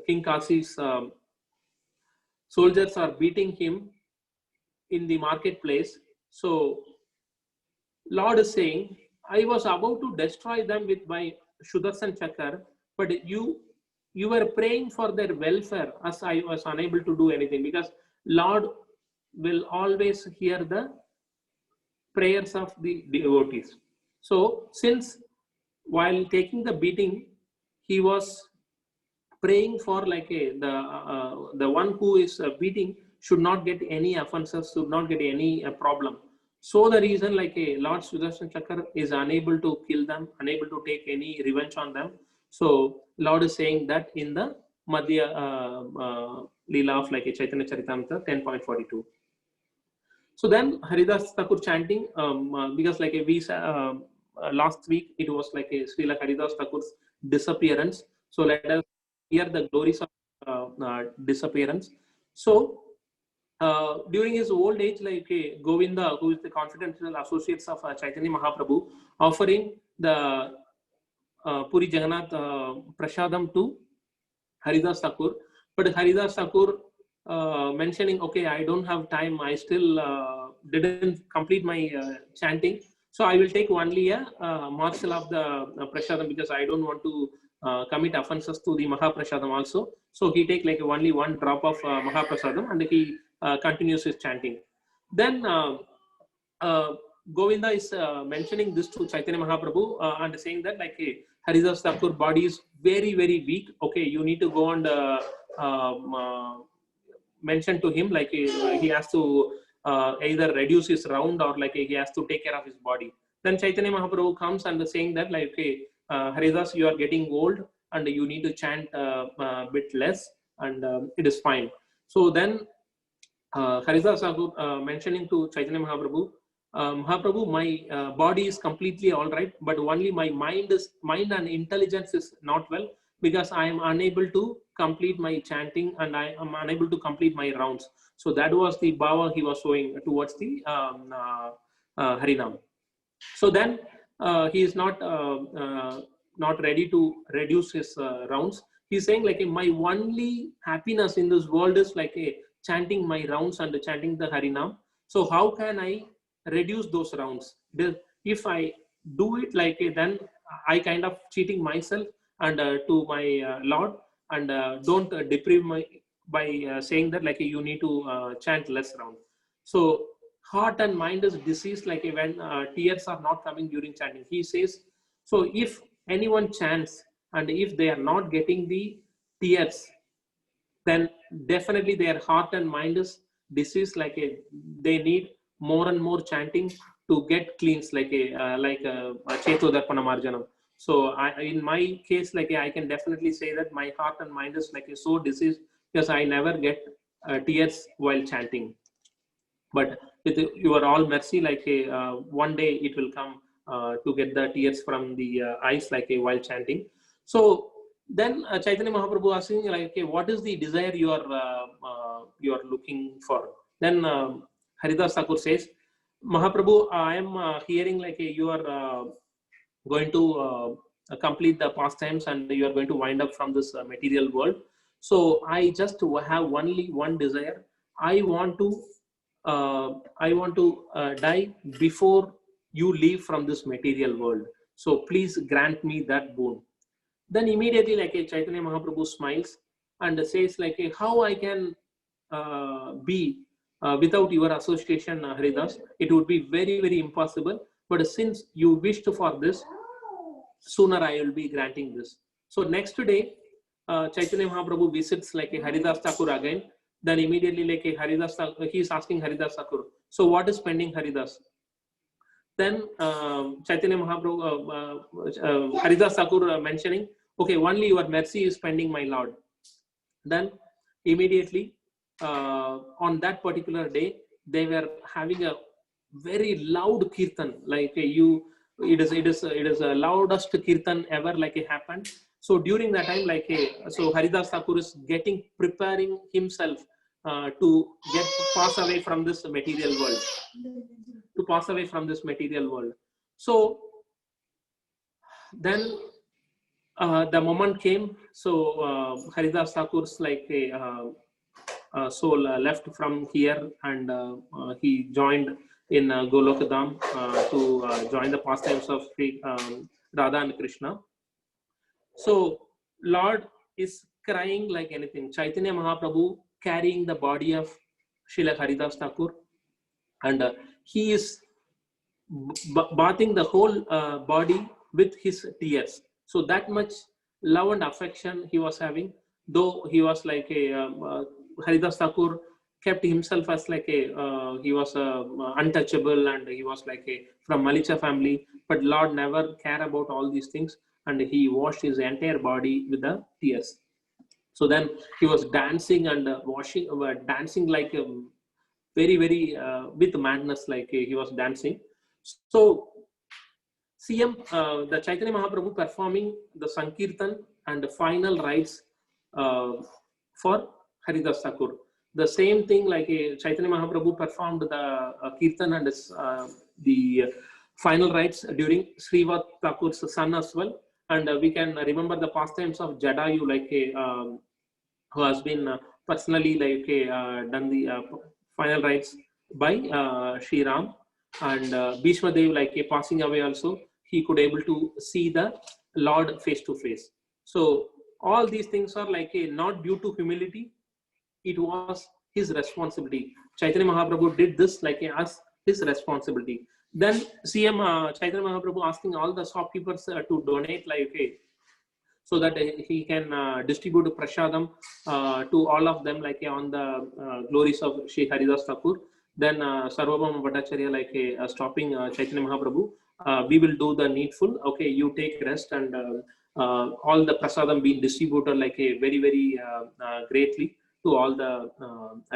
King Kasi's soldiers are beating him in the marketplace, so Lord is saying, I was about to destroy them with my Sudarshan Chakra, but you were praying for their welfare, as I was unable to do anything, because Lord will always hear the prayers of the devotees. So since while taking the beating, he was praying for the one who is beating should not get any offenses, should not get any problem. So the reason Lord Sudarshan Chakra is unable to kill them, unable to take any revenge on them. So Lord is saying that in the Madhya Leela of Chaitanya Charitamrita 10.42. So then Haridas Thakur chanting, because we last week it was Srila Haridas Thakur's disappearance. So let us hear the glories of disappearance. So during his old age, Govinda, who is the confidential associates of Chaitanya Mahaprabhu, offering the Puri Jagannath Prasadam to Haridas Thakur, but Haridas Thakur mentioning, okay, I don't have time, I still didn't complete my chanting, so I will take only a morsel of the Prasadam, because I don't want to commit offenses to the Mahaprasadam also. So he take only one drop of Mahaprasadam, and he continues his chanting. Then Govinda is mentioning this to Chaitanya Mahaprabhu and saying that Haridas Thakur body is very, very weak. Okay, you need to go and mention to him he has to either reduce his round or he has to take care of his body. Then Chaitanya Mahaprabhu comes and saying that Haridas, you are getting old and you need to chant a bit less, and it is fine. So then Haridas Thakur mentioning to Chaitanya Mahaprabhu, Mahaprabhu, my body is completely all right, but only my mind and intelligence is not well, because I am unable to complete my chanting and I am unable to complete my rounds. So that was the bhava he was showing towards the Harinam. So then he is not ready to reduce his rounds. He's saying like my only happiness in this world is like chanting my rounds and chanting the Harinam. So how can I reduce those rounds? If I do it like then I kind of cheating myself and to my Lord, and don't deprive my by saying that like you need to chant less round. So heart and mind is diseased like when tears are not coming during chanting. He says, so if anyone chants and if they are not getting the tears, then definitely their heart and mind is diseased like they need more and more chanting to get cleansed like a Chetodarpana Marjanam. So in my case, like I can definitely say that my heart and mind is like so diseased because I never get tears while chanting. But with your all mercy, like one day it will come to get the tears from the eyes like while chanting. So then Chaitanya Mahaprabhu asking like, okay, what is the desire you are looking for? Then Haridas Thakur says, Mahaprabhu, I am hearing like you are going to complete the pastimes and you are going to wind up from this material world. So I just have only one desire. I want to die before you leave from this material world. So please grant me that boon. Then immediately like Chaitanya Mahaprabhu smiles and says like how I can be without your association, Haridas. It would be very, very impossible. But since you wished for this, sooner I will be granting this. So next day, Chaitanya Mahaprabhu visits like Haridas Thakur again. Then immediately like Haridas Thakur, he is asking Haridas Thakur, so what is pending, Haridas? Then Chaitanya Mahaprabhu, Haridas Thakur mentioning, okay, only your mercy is pending, my Lord. Then immediately on that particular day, they were having a very loud kirtan, like it is a loudest kirtan ever like it happened. So during that time, like so Haridas Thakur is preparing himself to pass away from this material world. So then the moment came. So Haridas Thakur's like soul left from here and he joined in Golokadam to join the pastimes of Radha and Krishna. So Lord is crying like anything. Chaitanya Mahaprabhu carrying the body of Srila Haridas Thakur, and he is bathing the whole body with his tears. So that much love and affection he was having, though he was like a Haridas Thakur kept himself as like a he was untouchable and he was like a from Malicha family, but Lord never cared about all these things and he washed his entire body with the tears. So then he was dancing and dancing like very, very with madness, like he was dancing. So CM, the Chaitanya Mahaprabhu performing the Sankirtan and the final rites for Haridas Thakur. The same thing like Chaitanya Mahaprabhu performed the Kirtan and the final rites during Srivat Thakur's son as well. And we can remember the pastimes of Jadayu, like who has been personally like done the final rites by Sri Ram, and Bhishma Dev like passing away also, he could able to see the Lord face to face. So all these things are like not due to humility, it was his responsibility. Chaitanya Mahaprabhu did this like as his responsibility. Then CM Chaitanya Mahaprabhu asking all the shopkeepers to donate like so that he can distribute prasadam to all of them like on the glories of Shri Haridas Thakur. Then Sarvabhauma Bhattacharya like stopping Chaitanya Mahaprabhu. We will do the needful. Okay, you take rest, and all the prasadam being distributed like very, very greatly to all the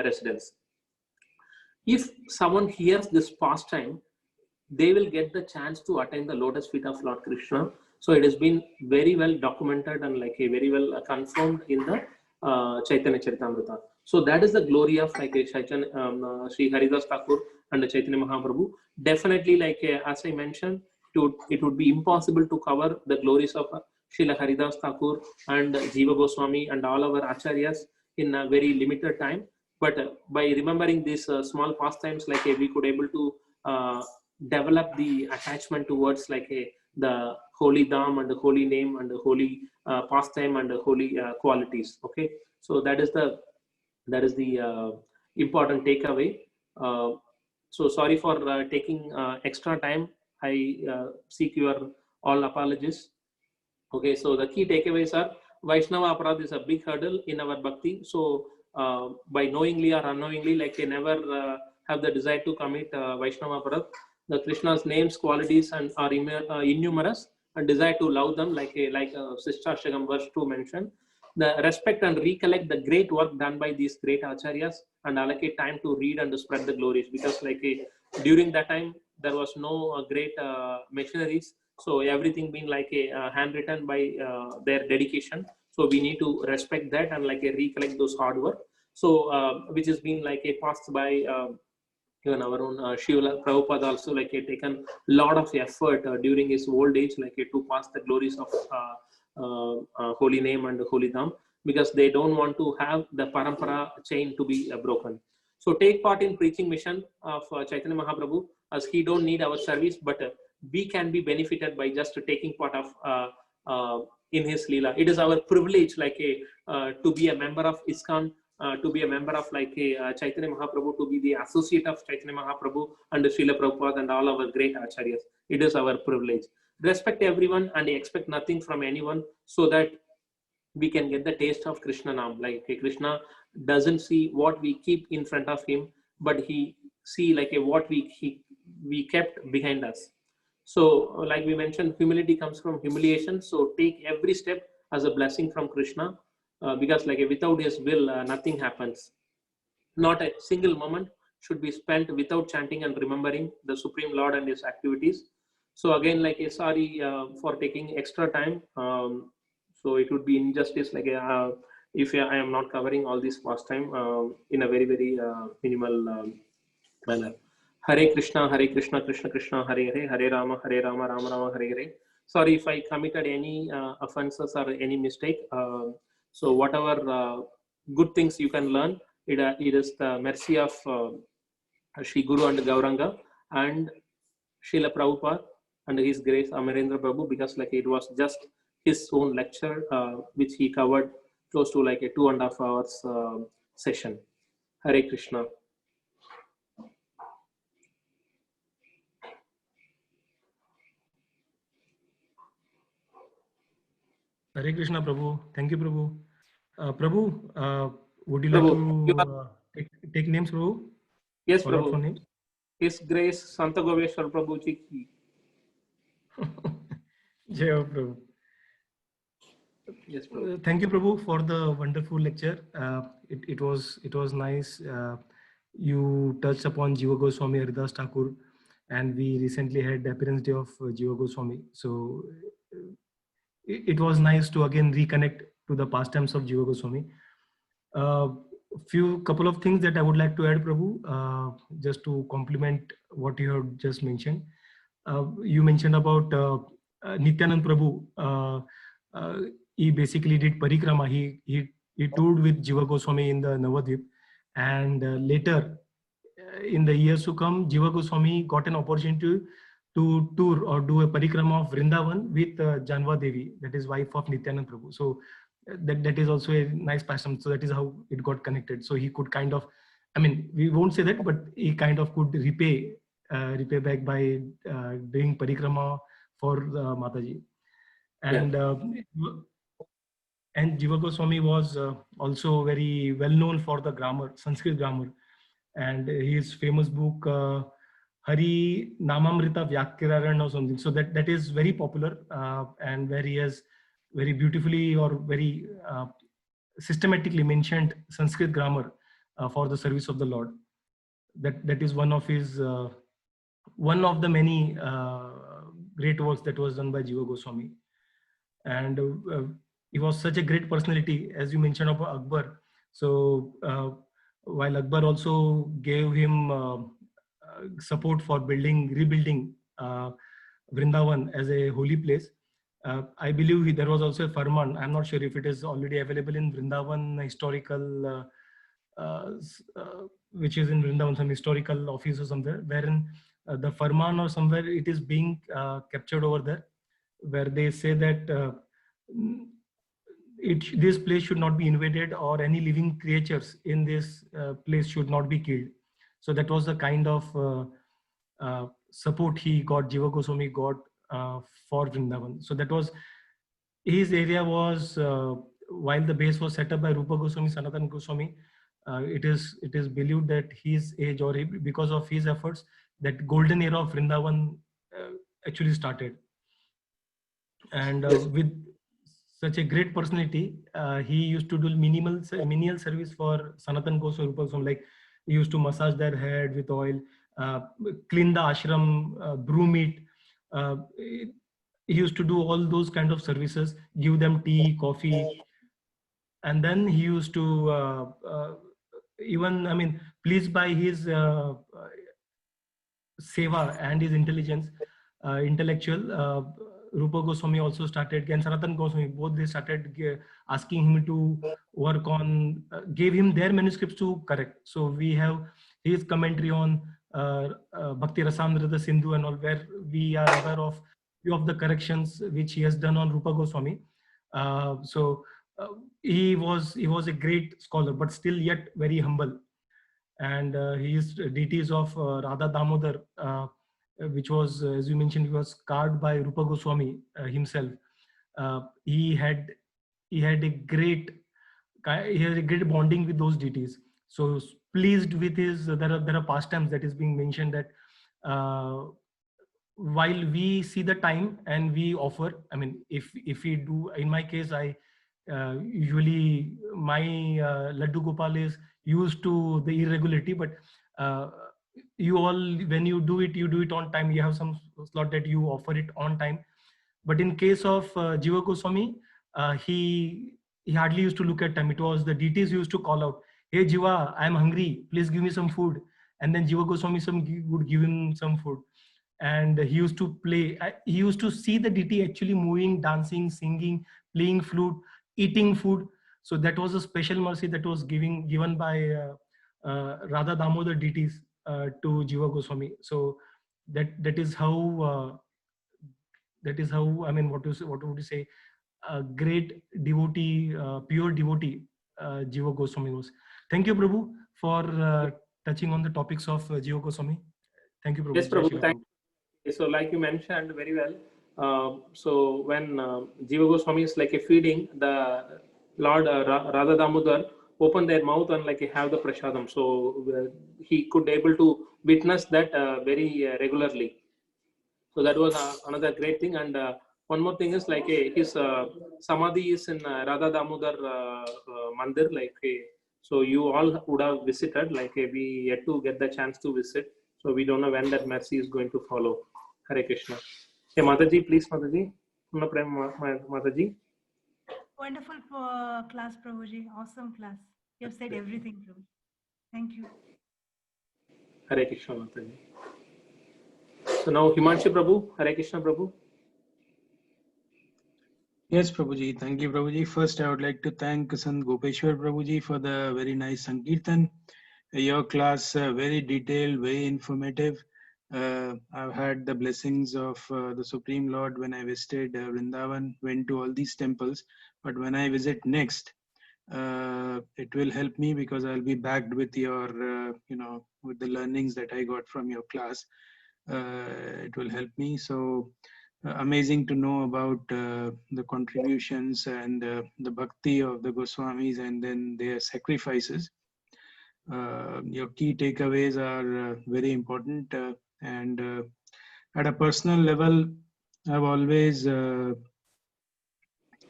residents. If someone hears this pastime, they will get the chance to attain the lotus feet of Lord Krishna. So it has been very well documented and like very well confirmed in the Chaitanya Charitamrita. So that is the glory of like a Sri Haridas Thakur and Chaitanya Mahaprabhu. Definitely, like as I mentioned, it would be impossible to cover the glories of Srila Haridas Thakur and Jiva Goswami and all our acharyas in a very limited time. But by remembering these small pastimes, like we could able to develop the attachment towards like the holy dham and the holy name and the holy pastime and the holy qualities. Okay, so that is the important takeaway. So sorry for taking extra time. I seek your all apologies. Okay, so the key takeaways are Vaishnava aparadha is a big hurdle in our bhakti. So by knowingly or unknowingly, like they never have the desire to commit Vaishnava aparadha. The Krishna's names, qualities, and are innumerous, and desire to love them, like Sister Shagam verse 2 mentioned. The respect and recollect the great work done by these great acharyas, and allocate time to read and to spread the glories, because like during that time there was no great machineries, so everything being like a handwritten by their dedication. So we need to respect that and like recollect those hard work. So which has been like passed by even our own Srila Prabhupada also like taken a lot of effort during his old age, like to pass the glories of holy name and holy dham, because they don't want to have the parampara chain to be broken. So take part in preaching mission of Chaitanya Mahaprabhu, as he don't need our service, but we can be benefited by just taking part of in his Leela. It is our privilege like to be a member of ISKCON, to be a member of like Chaitanya Mahaprabhu, to be the associate of Chaitanya Mahaprabhu and Srila Prabhupada and all our great acharyas. It is our privilege. Respect everyone and expect nothing from anyone, so that we can get the taste of Krishna Nam. Like Krishna doesn't see what we keep in front of him, but he see like what we kept behind us. So like we mentioned, humility comes from humiliation. So take every step as a blessing from Krishna, because like without his will, nothing happens. Not a single moment should be spent without chanting and remembering the Supreme Lord and his activities. So again, like sorry for taking extra time. So it would be injustice like if I am not covering all this pastime in a very minimal manner. Hare Krishna, Krishna Krishna, Hare Hare, Hare Rama, Rama Rama, Hare Hare. Sorry if I committed any offenses or any mistake. So whatever good things you can learn, it is the mercy of Sri Guru and Gauranga and Srila Prabhupada and his grace Amarendra Prabhu, because like it was just his own lecture which he covered close to like a 2.5 hours session. Hare Krishna. Hare Krishna, Prabhu. Thank you, Prabhu. Prabhu, would you Prabhu, like to take names, Prabhu? Yes, Call out for Prabhu. names. His Grace Santa Goveshwar Prabhu Ji ki. Jai Ho, Prabhu. Yes, Prabhu. Thank you, Prabhu, for the wonderful lecture. It was nice. You touched upon Jiva Goswami, Haridas Thakur, and we recently had the appearance day of Jiva Goswami. So it was nice to again reconnect to the pastimes of Jiva Goswami. Couple of things that I would like to add, Prabhu, just to complement what you have just mentioned. You mentioned about Nityanand Prabhu. He basically did parikrama. He toured with Jiva Goswami in the Navadvip, and later in the years to come, Jiva Goswami got an opportunity to tour or do a parikrama of Vrindavan with Janva Devi, that is wife of Nityanand Prabhu. So that is also a nice pastime. So that is how it got connected. So he could kind of, I mean, we won't say that, but he kind of could repay back by doing parikrama for Mataji. And and Jiva Goswami was also very well known for the grammar, Sanskrit grammar, and his famous book Hari Namamrita Vyakarana or something. So that is very popular, and where he has very beautifully or very systematically mentioned Sanskrit grammar for the service of the Lord. That is one of his one of the many great works that was done by Jiva Goswami. And he was such a great personality, as you mentioned about Akbar. So while Akbar also gave him support for rebuilding Vrindavan as a holy place, I believe there was also a farman. I'm not sure if it is already available in Vrindavan historical, which is in Vrindavan, some historical office or somewhere, wherein the farman or somewhere it is being captured over there, where they say that this place should not be invaded, or any living creatures in this place should not be killed. So that was the kind of support Jiva Goswami got for Vrindavan. So that was his area was, while the base was set up by Rupa Goswami, Sanatan Goswami, it is believed that his age, or because of his efforts, that golden era of Vrindavan actually started. And with such a great personality, he used to do menial service for Sanatan Goswami, Rupa Goswami, like he used to massage their head with oil, clean the ashram, broom it. He used to do all those kind of services, give them tea, coffee, and then he used to even, I mean, pleased by his seva and his intelligence, intellectual. Rupa Goswami also started, and Sanatan Goswami, both they started asking him to work on, gave him their manuscripts to correct. So we have his commentary on Bhakti Rasamrita Sindhu and all, where we are aware of few of the corrections which he has done on Rupa Goswami. He was a great scholar, but still yet very humble. And his deities of Radha Damodar, which was, as you mentioned, he was carved by Rupa Goswami himself. He had a great bonding with those deities. So pleased with his, there are pastimes that is being mentioned, that while we see the time and we offer, I mean, if we do, in my case, I usually my Laddu Gopal is used to the irregularity, but you all, when you do it on time. You have some slot that you offer it on time. But in case of Jiva Goswami, he hardly used to look at time. It was the deities used to call out, "Hey Jiva, I am hungry, please give me some food." And then Jiva Goswami would give him some food. And he used to play, he used to see the deity actually moving, dancing, singing, playing flute, eating food. So that was a special mercy that was given by Radha Damodar deities to Jiva Goswami. So that is how I mean, what would you say, a great devotee, pure devotee, Jiva Goswami was. Thank you, Prabhu, for touching on the topics of Jiva Goswami. Thank you, Prabhu. Yes, Prabhu. Thank you. So, like you mentioned very well, so when Jiva Goswami is like a feeding, the Lord Radha Damodar open their mouth and like have the prasadam. So he could able to witness that very regularly. So that was another great thing. And one more thing is like his samadhi is in Radha Damodar Mandir. Like so, you all would have visited. Like we yet to get the chance to visit. So we don't know when that mercy is going to follow. Hare Krishna. Hey, Mataji, please, Mataji. Mataji. Wonderful class, Prabhuji. Awesome class. You have said everything, Prabhu. Thank you. Hare Krishna, Mataji. So now Himanshi Prabhu. Hare Krishna, Prabhu. Yes, Prabhuji. Thank you, Prabhuji. First, I would like to thank Sant Gopeshwar Prabhuji for the very nice Sankirtan. Your class, very detailed, very informative. I've had the blessings of the Supreme Lord when I visited Vrindavan, went to all these temples. But when I visit next, it will help me because I'll be backed with your, with the learnings that I got from your class. It will help me. So amazing to know about the contributions and the bhakti of the Goswamis and then their sacrifices. Your key takeaways are very important, and at a personal level, I've always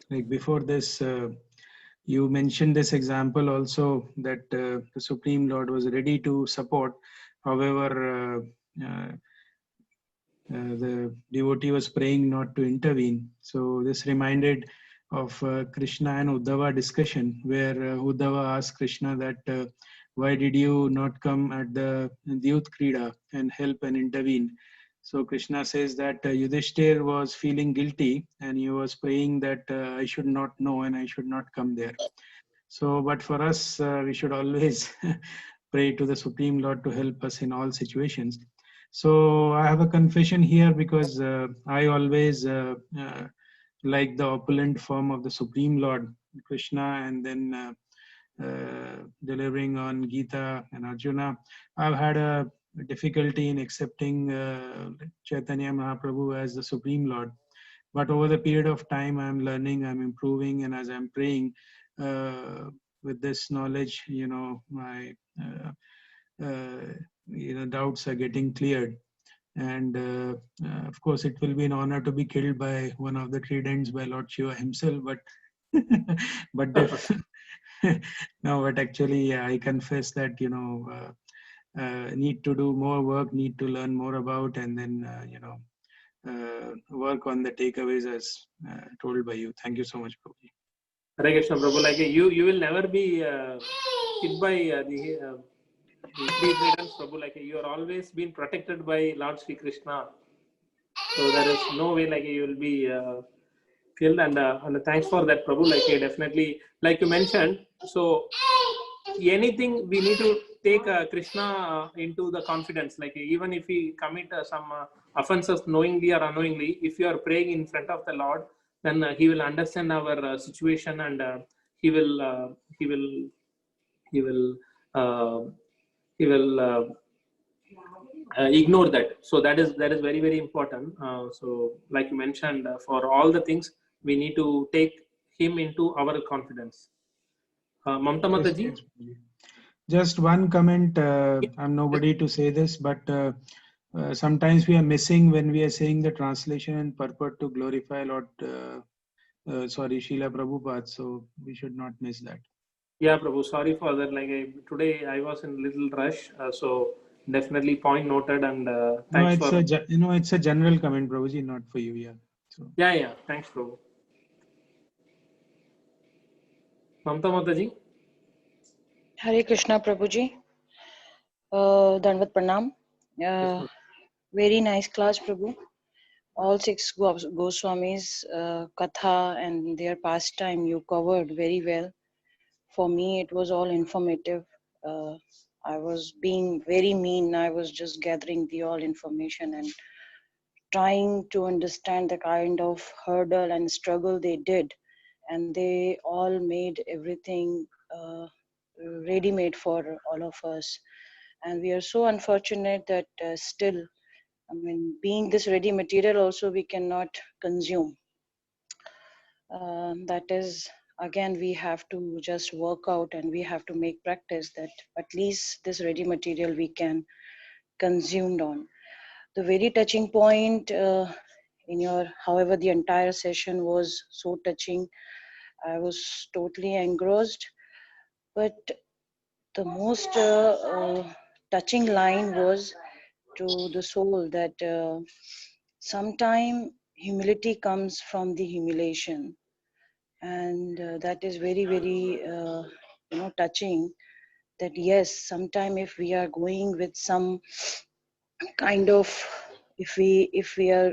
like before this, you mentioned this example also that the Supreme Lord was ready to support. However, the devotee was praying not to intervene. So this reminded of Krishna and Uddhava discussion, where Uddhava asked Krishna that why did you not come at the Dyut Krida and help and intervene? So Krishna says that Yudhishthir was feeling guilty and he was praying that I should not know and I should not come there. So, but for us, we should always pray to the Supreme Lord to help us in all situations. So I have a confession here because I always like the opulent form of the Supreme Lord, Krishna, and then delivering on Gita and Arjuna. I've had a difficulty in accepting Chaitanya Mahaprabhu as the Supreme Lord. But over the period of time, I'm learning, I'm improving, and as I'm praying, with this knowledge, my doubts are getting cleared. And of course, it will be an honor to be killed by one of the tridents by Lord Shiva himself. But but no, but actually, I confess that need to do more work, need to learn more about, and then work on the takeaways as told by you. Thank you so much, Prabhuji. Hare Krishna, Prabhu. Like you will never be hit by the three freedoms, Prabhu. Like you are always been protected by Lord Sri Krishna. So there is no way like you will be killed. And thanks for that, Prabhu. Like definitely, like you mentioned. So anything we need to take Krishna into the confidence. Like even if we commit some offenses knowingly or unknowingly, if you are praying in front of the Lord, then He will understand our situation, and He will He will He will He will ignore that. So that is very very important. So like you mentioned, for all the things we need to take Him into our confidence. Mamta Mataji. Yes, Prabhuji. Just one comment. I'm nobody to say this, but sometimes we are missing when we are saying the translation and purport to glorify Lord, Srila Prabhupada. So we should not miss that. Yeah, Prabhu, sorry for that. Like today I was in little rush, so definitely point noted, and No, thanks it's for. it's a general comment, Prabhuji, not for you. Yeah. So. Yeah, thanks, Prabhu. Mamta Mataji. Hare Krishna, Prabhuji. Dandavat Pranam. Very nice class, Prabhu. All six Goswamis, Katha and their pastime you covered very well. For me, it was all informative. I was being very mean. I was just gathering the all information and trying to understand the kind of hurdle and struggle they did. And they all made everything ready-made for all of us. And we are so unfortunate that still, I mean, being this ready material also we cannot consume. That is, again, we have to just work out and we have to make practice that at least this ready material we can consumed on. The very touching point in your, however, the entire session was so touching. I was totally engrossed. But the most touching line was to the soul that sometime humility comes from the humiliation, and that is very very touching. That yes, sometime if we are going with some kind of, if we are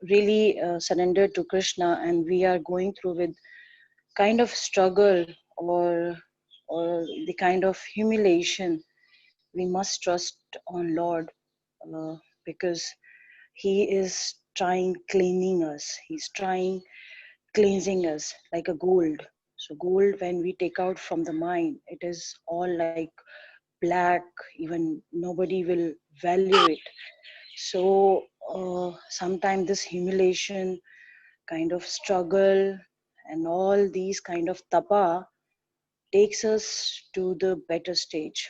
really surrendered to Krishna and we are going through with kind of struggle or the kind of humiliation, we must trust on Lord, because He is trying cleaning us. He's trying cleansing us like a gold. So gold, when we take out from the mine, it is all like black. Even nobody will value it. So sometimes this humiliation, kind of struggle, and all these kind of tapa takes us to the better stage.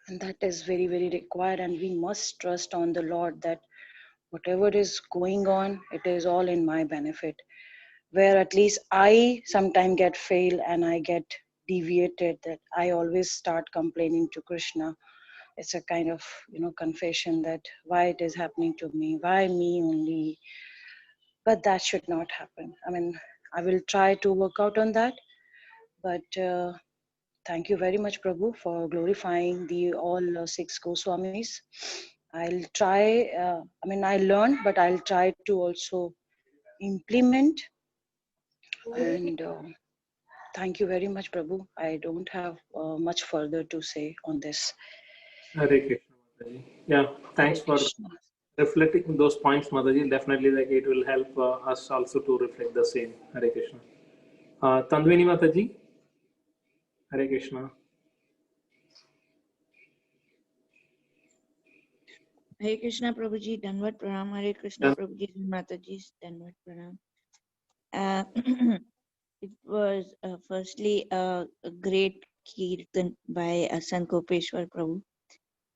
And that is very, very required. And we must trust on the Lord that whatever is going on, it is all in my benefit. Where at least I sometimes get fail and I get deviated, that I always start complaining to Krishna. It's a kind of confession that why it is happening to me, why me only. But that should not happen. I mean, I will try to work out on that. But thank you very much, Prabhu, for glorifying the all six Goswamis. I'll try. I mean, I learned, but I'll try to also implement. And thank you very much, Prabhu. I don't have much further to say on this. Hare Krishna, Mataji. Yeah, thanks Hare for Krishna. reflecting those points, Mataji. Definitely, like it will help us also to reflect the same. Hare Krishna. Tandvini Mataji. Hare Krishna. Hare Krishna Prabhuji, Danvat Pranam. Hare Krishna Done. Prabhuji, Mataji, Danvat Pranam. It was firstly a great kirtan by Sant Gopeshwar Prabhu.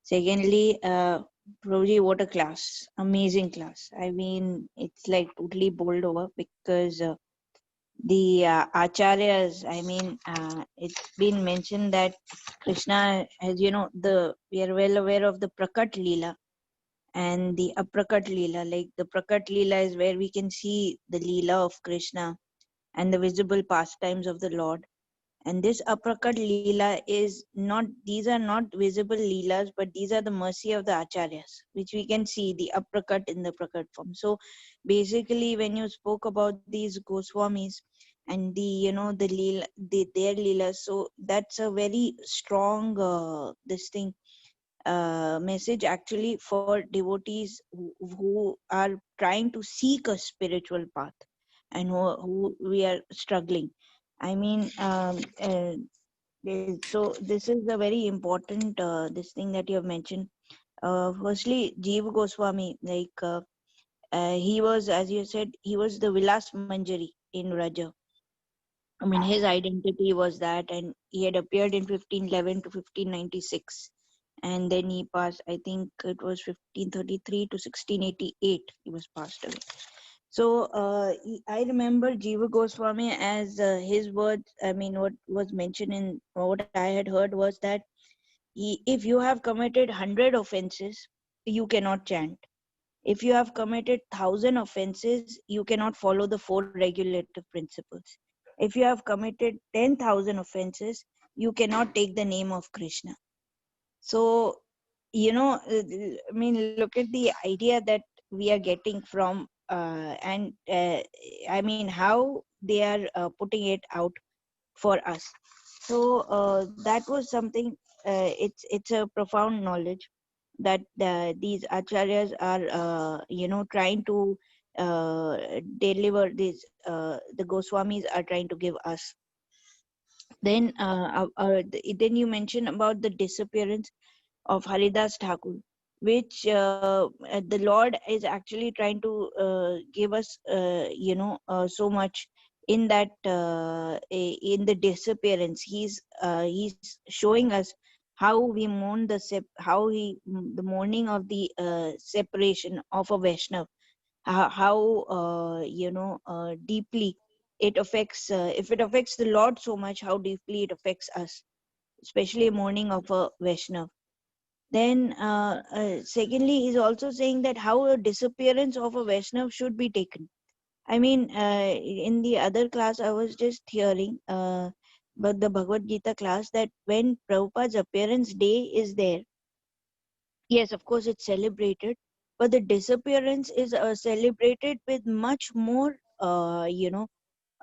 Secondly, Prabhuji, what a class. Amazing class. I mean, it's like totally bowled over because the acharyas, I mean, it's been mentioned that Krishna has, we are well aware of the Prakat Leela and the Aprakat Leela. Like the Prakat Leela is where we can see the Leela of Krishna and the visible pastimes of the Lord. And this Aprakat Leela is not, these are not visible Leelas, but these are the mercy of the Acharyas, which we can see the Aprakat in the Prakat form. So basically, when you spoke about these Goswamis and the Leela, their Leelas, so that's a very strong, message actually for devotees who are trying to seek a spiritual path and who we are struggling. I mean, so this is a very important this thing that you have mentioned. Firstly, Jiva Goswami, he was, as you said, he was the Vilas Manjari in Raja. I mean, his identity was that, and he had appeared in 1511 to 1596. And then he passed, I think it was 1533 to 1688, he was passed away. So I remember Jiva Goswami as his words, I mean, what was mentioned in what I had heard was that if you have committed 100 offenses, you cannot chant. If you have committed 1,000 offenses, you cannot follow the 4 regulative principles. If you have committed 10,000 offenses, you cannot take the name of Krishna. So, I mean, look at the idea that we are getting from, I mean, how they are putting it out for us. So that was something. It's a profound knowledge that these acharyas are, trying to deliver. These the Goswamis are trying to give us. Then, then you mentioned about the disappearance of Haridas Thakur, which the Lord is actually trying to give us, so much in that in the disappearance. He's showing us how we mourn the mourning of the separation of a Vaishnav, how deeply it affects. If it affects the Lord so much, how deeply it affects us, especially mourning of a Vaishnav. Then, secondly, he's also saying that how a disappearance of a Vaishnav should be taken. I mean, in the other class, I was just hearing, but the Bhagavad Gita class, that when Prabhupada's appearance day is there, yes, of course, it's celebrated, but the disappearance is celebrated with much more,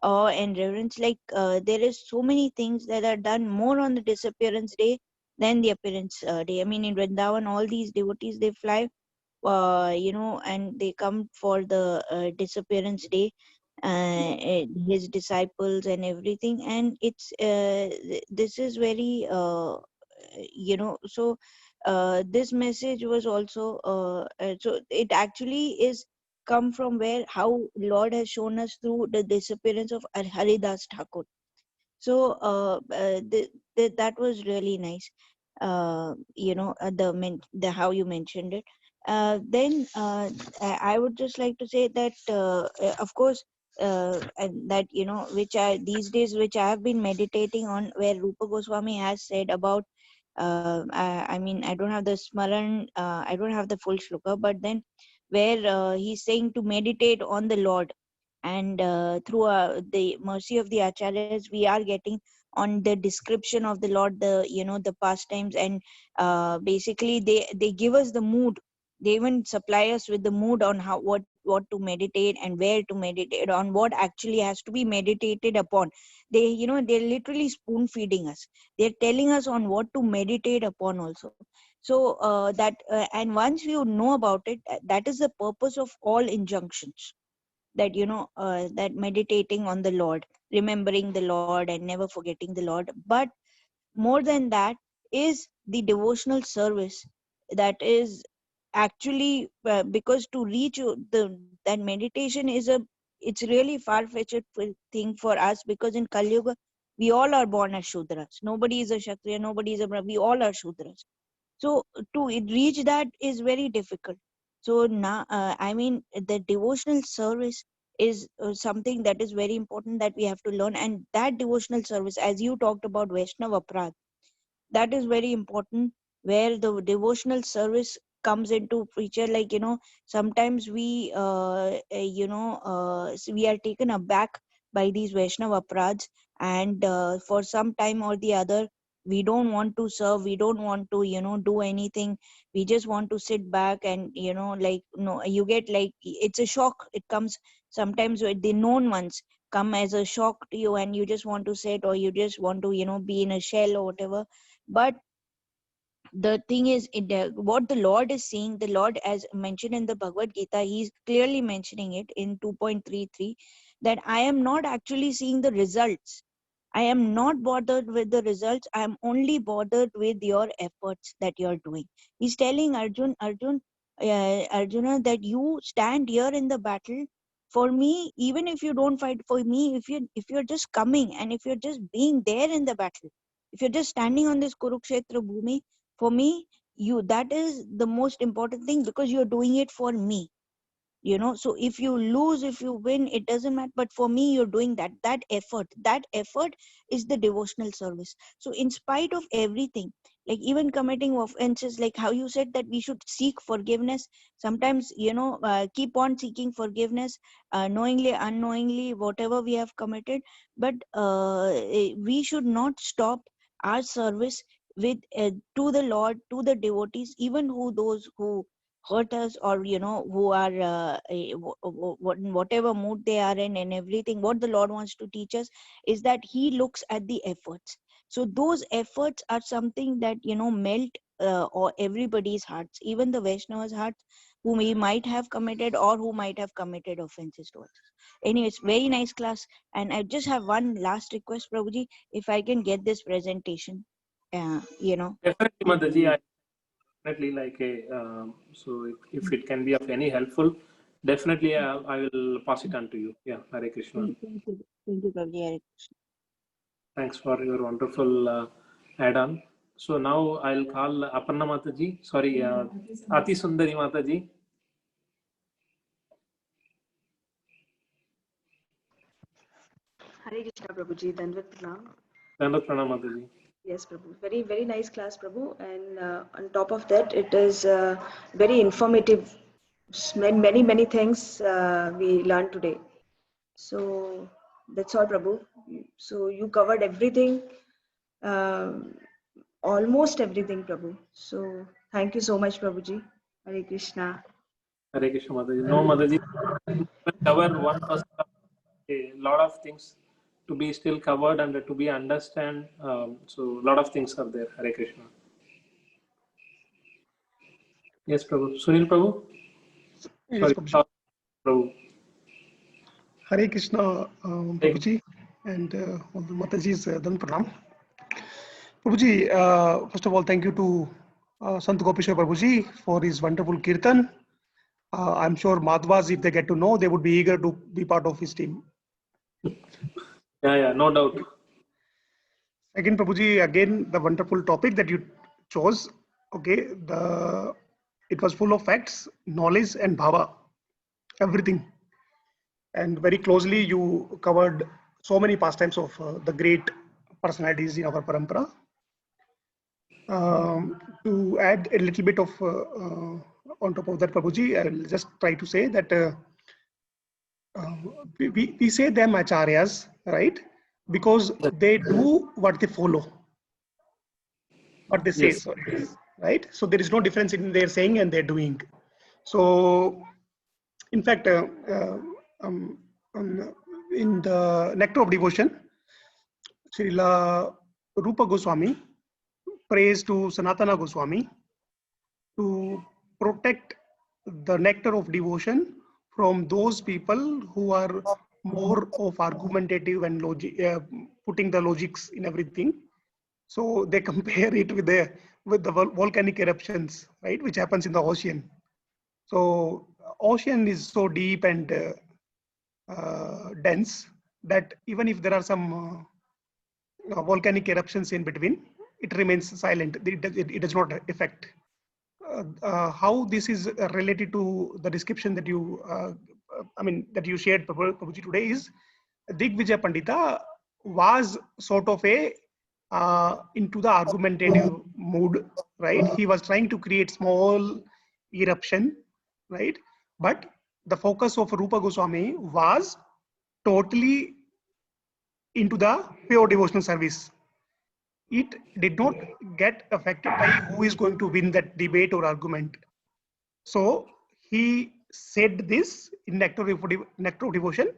awe and reverence. Like there is so many things that are done more on the disappearance day than the appearance day. I mean, in Vrindavan, all these devotees, they fly, and they come for the disappearance day, his disciples and everything. And it's this is very, so this message was also, so it actually is come from where how Lord has shown us through the disappearance of Haridas Thakur. So that was really nice. The how you mentioned it. Then I would just like to say that, of course, and that which I these days which I have been meditating on, where Rupa Goswami has said about. I mean, I don't have the smaran, I don't have the full shloka, but then where he's saying to meditate on the Lord. and through the mercy of the acharyas, we are getting on the description of the Lord, the the pastimes, and basically they give us the mood. They even supply us with the mood on how what to meditate and where to meditate on, what actually has to be meditated upon. They're literally spoon feeding us. They're telling us on what to meditate upon also. So and once you know about it, that is the purpose of all injunctions, that that meditating on the Lord, remembering the Lord and never forgetting the Lord. But more than that is the devotional service, that is actually because to reach that meditation is it's really far-fetched thing for us, because in Kali Yuga we all are born as Shudras. Nobody is a Kshatriya, nobody is a Brahmana, we all are Shudras. So to reach that is very difficult. So now I mean, the devotional service is something that is very important, that we have to learn. And that devotional service, as you talked about Vaishnava Aparadh, that is very important, where the devotional service comes into feature. Like sometimes we we are taken aback by these Vaishnava Aparadhs, and for some time or the other we don't want to serve, we don't want to do anything. We just want to sit back, and like, no, you get like, it's a shock. It comes sometimes with the known ones, come as a shock to you, and you just want to sit, or you just want to be in a shell or whatever. But the thing is, what the Lord is saying, the Lord, as mentioned in the Bhagavad Gita, he's clearly mentioning it in 2.33, that I am not actually seeing the results. I am not bothered with the results. I am only bothered with your efforts that you are doing. He's telling Arjuna, that you stand here in the battle for me. Even if you don't fight for me, if you're just coming, and if you're just being there in the battle, if you're just standing on this Kurukshetra bhumi for me, that is the most important thing, because you're doing it for me. So if you lose, if you win, it doesn't matter, but for me you're doing that effort is the devotional service. So in spite of everything, like even committing offenses, like how you said that we should seek forgiveness, sometimes keep on seeking forgiveness, knowingly, unknowingly, whatever we have committed. But we should not stop our service with to the Lord, to the devotees, even those who hurt us, or who are whatever mood they are in, and everything. What the Lord wants to teach us is that he looks at the efforts. So those efforts are something that melt or everybody's hearts, even the Vaishnavas hearts, whom we might have committed, or who might have committed offenses to us. Anyways, very nice class. And I just have one last request, Prabhuji, if I can get this presentation, Definitely, Mataji. I definitely like a so if it can be of any helpful, definitely I will pass it on to you. Yeah, Hare Krishna. Thank you, Prabhuji. Hare Krishna. Thanks for your wonderful add-on. So now I'll call Aparna Mataji. Sorry, Ati Sundari Mataji. Hare Krishna, Prabhuji. Dandavat Pranam. Dandavat Pranam Mataji. Yes, Prabhu. Very, very nice class, Prabhu. And on top of that, it is very informative. Many, many things we learned today. So that's all, Prabhu. So you covered everything, almost everything, Prabhu. So thank you so much, Prabhuji. Hare Krishna. Hare Krishna Mataji. No, Mataji, cover 1% of a lot of things to be still covered and to be understand. So a lot of things are there. Hare Krishna. Yes, Prabhu. Sunil Prabhu. Yes, Sorry, Prabhuji. Prabhu. Hare Krishna, Prabhuji, and all the Matajis, Dan Pranam. Prabhuji, first of all, thank you to Sant Gopeshwar Prabhuji for his wonderful kirtan. I'm sure Madhvas, if they get to know, they would be eager to be part of his team. Yeah, no doubt. Again, Prabhuji, again, the wonderful topic that you chose. Okay, it was full of facts, knowledge, and bhava, everything. And very closely, you covered so many pastimes of the great personalities in our parampara. To add a little bit of on top of that, Prabhuji, I will just try to say that we say them acharyas, right? Because they do what they follow, what they say, Yes. sorry, right? So there is no difference in their saying and their doing. So, in fact, um, in the Nectar of Devotion, Srila Rupa Goswami prays to Sanatana Goswami to protect the nectar of devotion from those people who are more of argumentative and putting the logics in everything. So they compare it with the volcanic eruptions, right, which happens in the ocean. So ocean is so deep and dense that even if there are some volcanic eruptions in between, it remains silent. It does not affect. How this is related to the description that you, that you shared, Prabhuji, today is Digvijay Pandita was sort of a into the argumentative mood, right? He was trying to create small eruption, right? But the focus of Rupa Goswami was totally into the pure devotional service. It did not get affected by who is going to win that debate or argument. So he said this in Nectar of Devotion,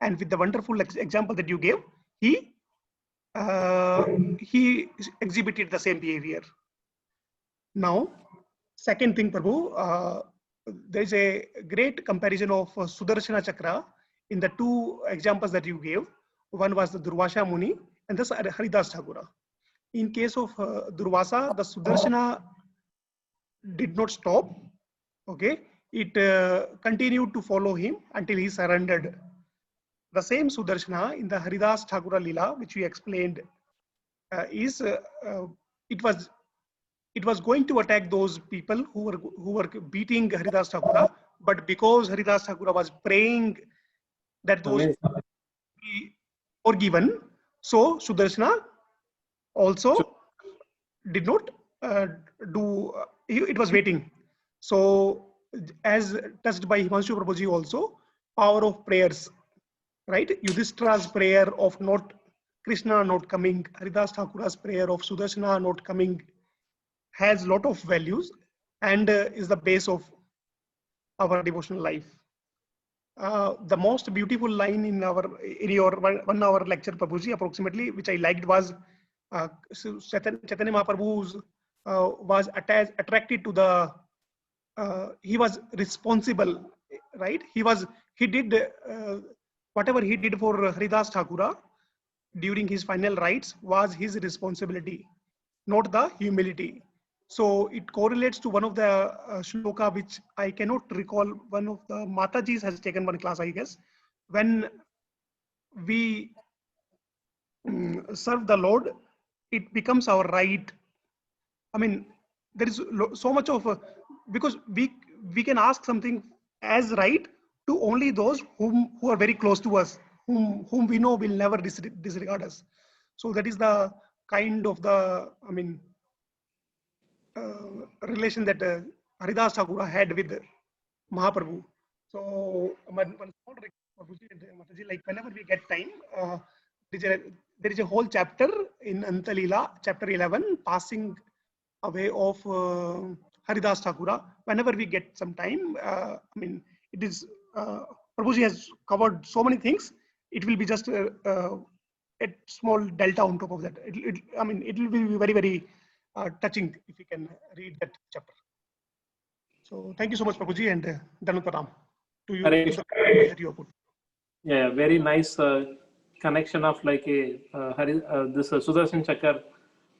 and with the wonderful example that you gave, he exhibited the same behavior. Now, second thing, Prabhu, there is a great comparison of Sudarshana Chakra in the two examples that you gave. One was the Durvasa Muni and the Haridas Thakura. In case of Durvasa, the Sudarshana did not stop. Okay, it continued to follow him until he surrendered. The same Sudarshana in the Haridas Thakura Lila, which we explained, it was going to attack those people who were beating Haridas Thakura, but because Haridas Thakura was praying that those be forgiven, so Sudarshana also did not do. It was waiting. So, as touched by Himanshu Prabhuji also, power of prayers, right? Yudhishthira's prayer of not Krishna not coming, Haridas Thakura's prayer of Sudarshana not coming has lot of values and is the base of our devotional life. The most beautiful line in your 1 hour lecture, Prabhuji, approximately, which I liked was Chaitanya Mahaprabhu was attracted to the. He was responsible, right? He did whatever he did for Haridas Thakura during his final rites was his responsibility, not the humility. So it correlates to one of the shloka which I cannot recall. One of the Matajis has taken one class, I guess. When we serve the Lord, it becomes our right. I mean, there is so much of because we can ask something as right to only those who are very close to us, whom we know will never disregard us. So that is the kind of the relation that Haridas Thakura had with Mahaprabhu. So one small request, like whenever we get time, there is a whole chapter in Antalila, chapter 11, passing away of Haridas Thakura. Whenever we get some time, it is Prabhuji has covered so many things. It will be just a small delta on top of that. It will be very, very touching if you can read that chapter. So thank you so much, Prabhuji, and Dhanuparam to you. That you have put. Yeah, very nice connection of like a this Sudarshan Chakra.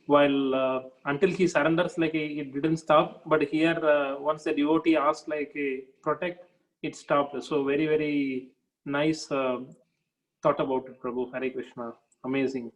While until he surrenders, like it didn't stop. But here, once the devotee asked like protect, it stopped. So very, very nice thought about it, Prabhu. Hare Krishna. Amazing.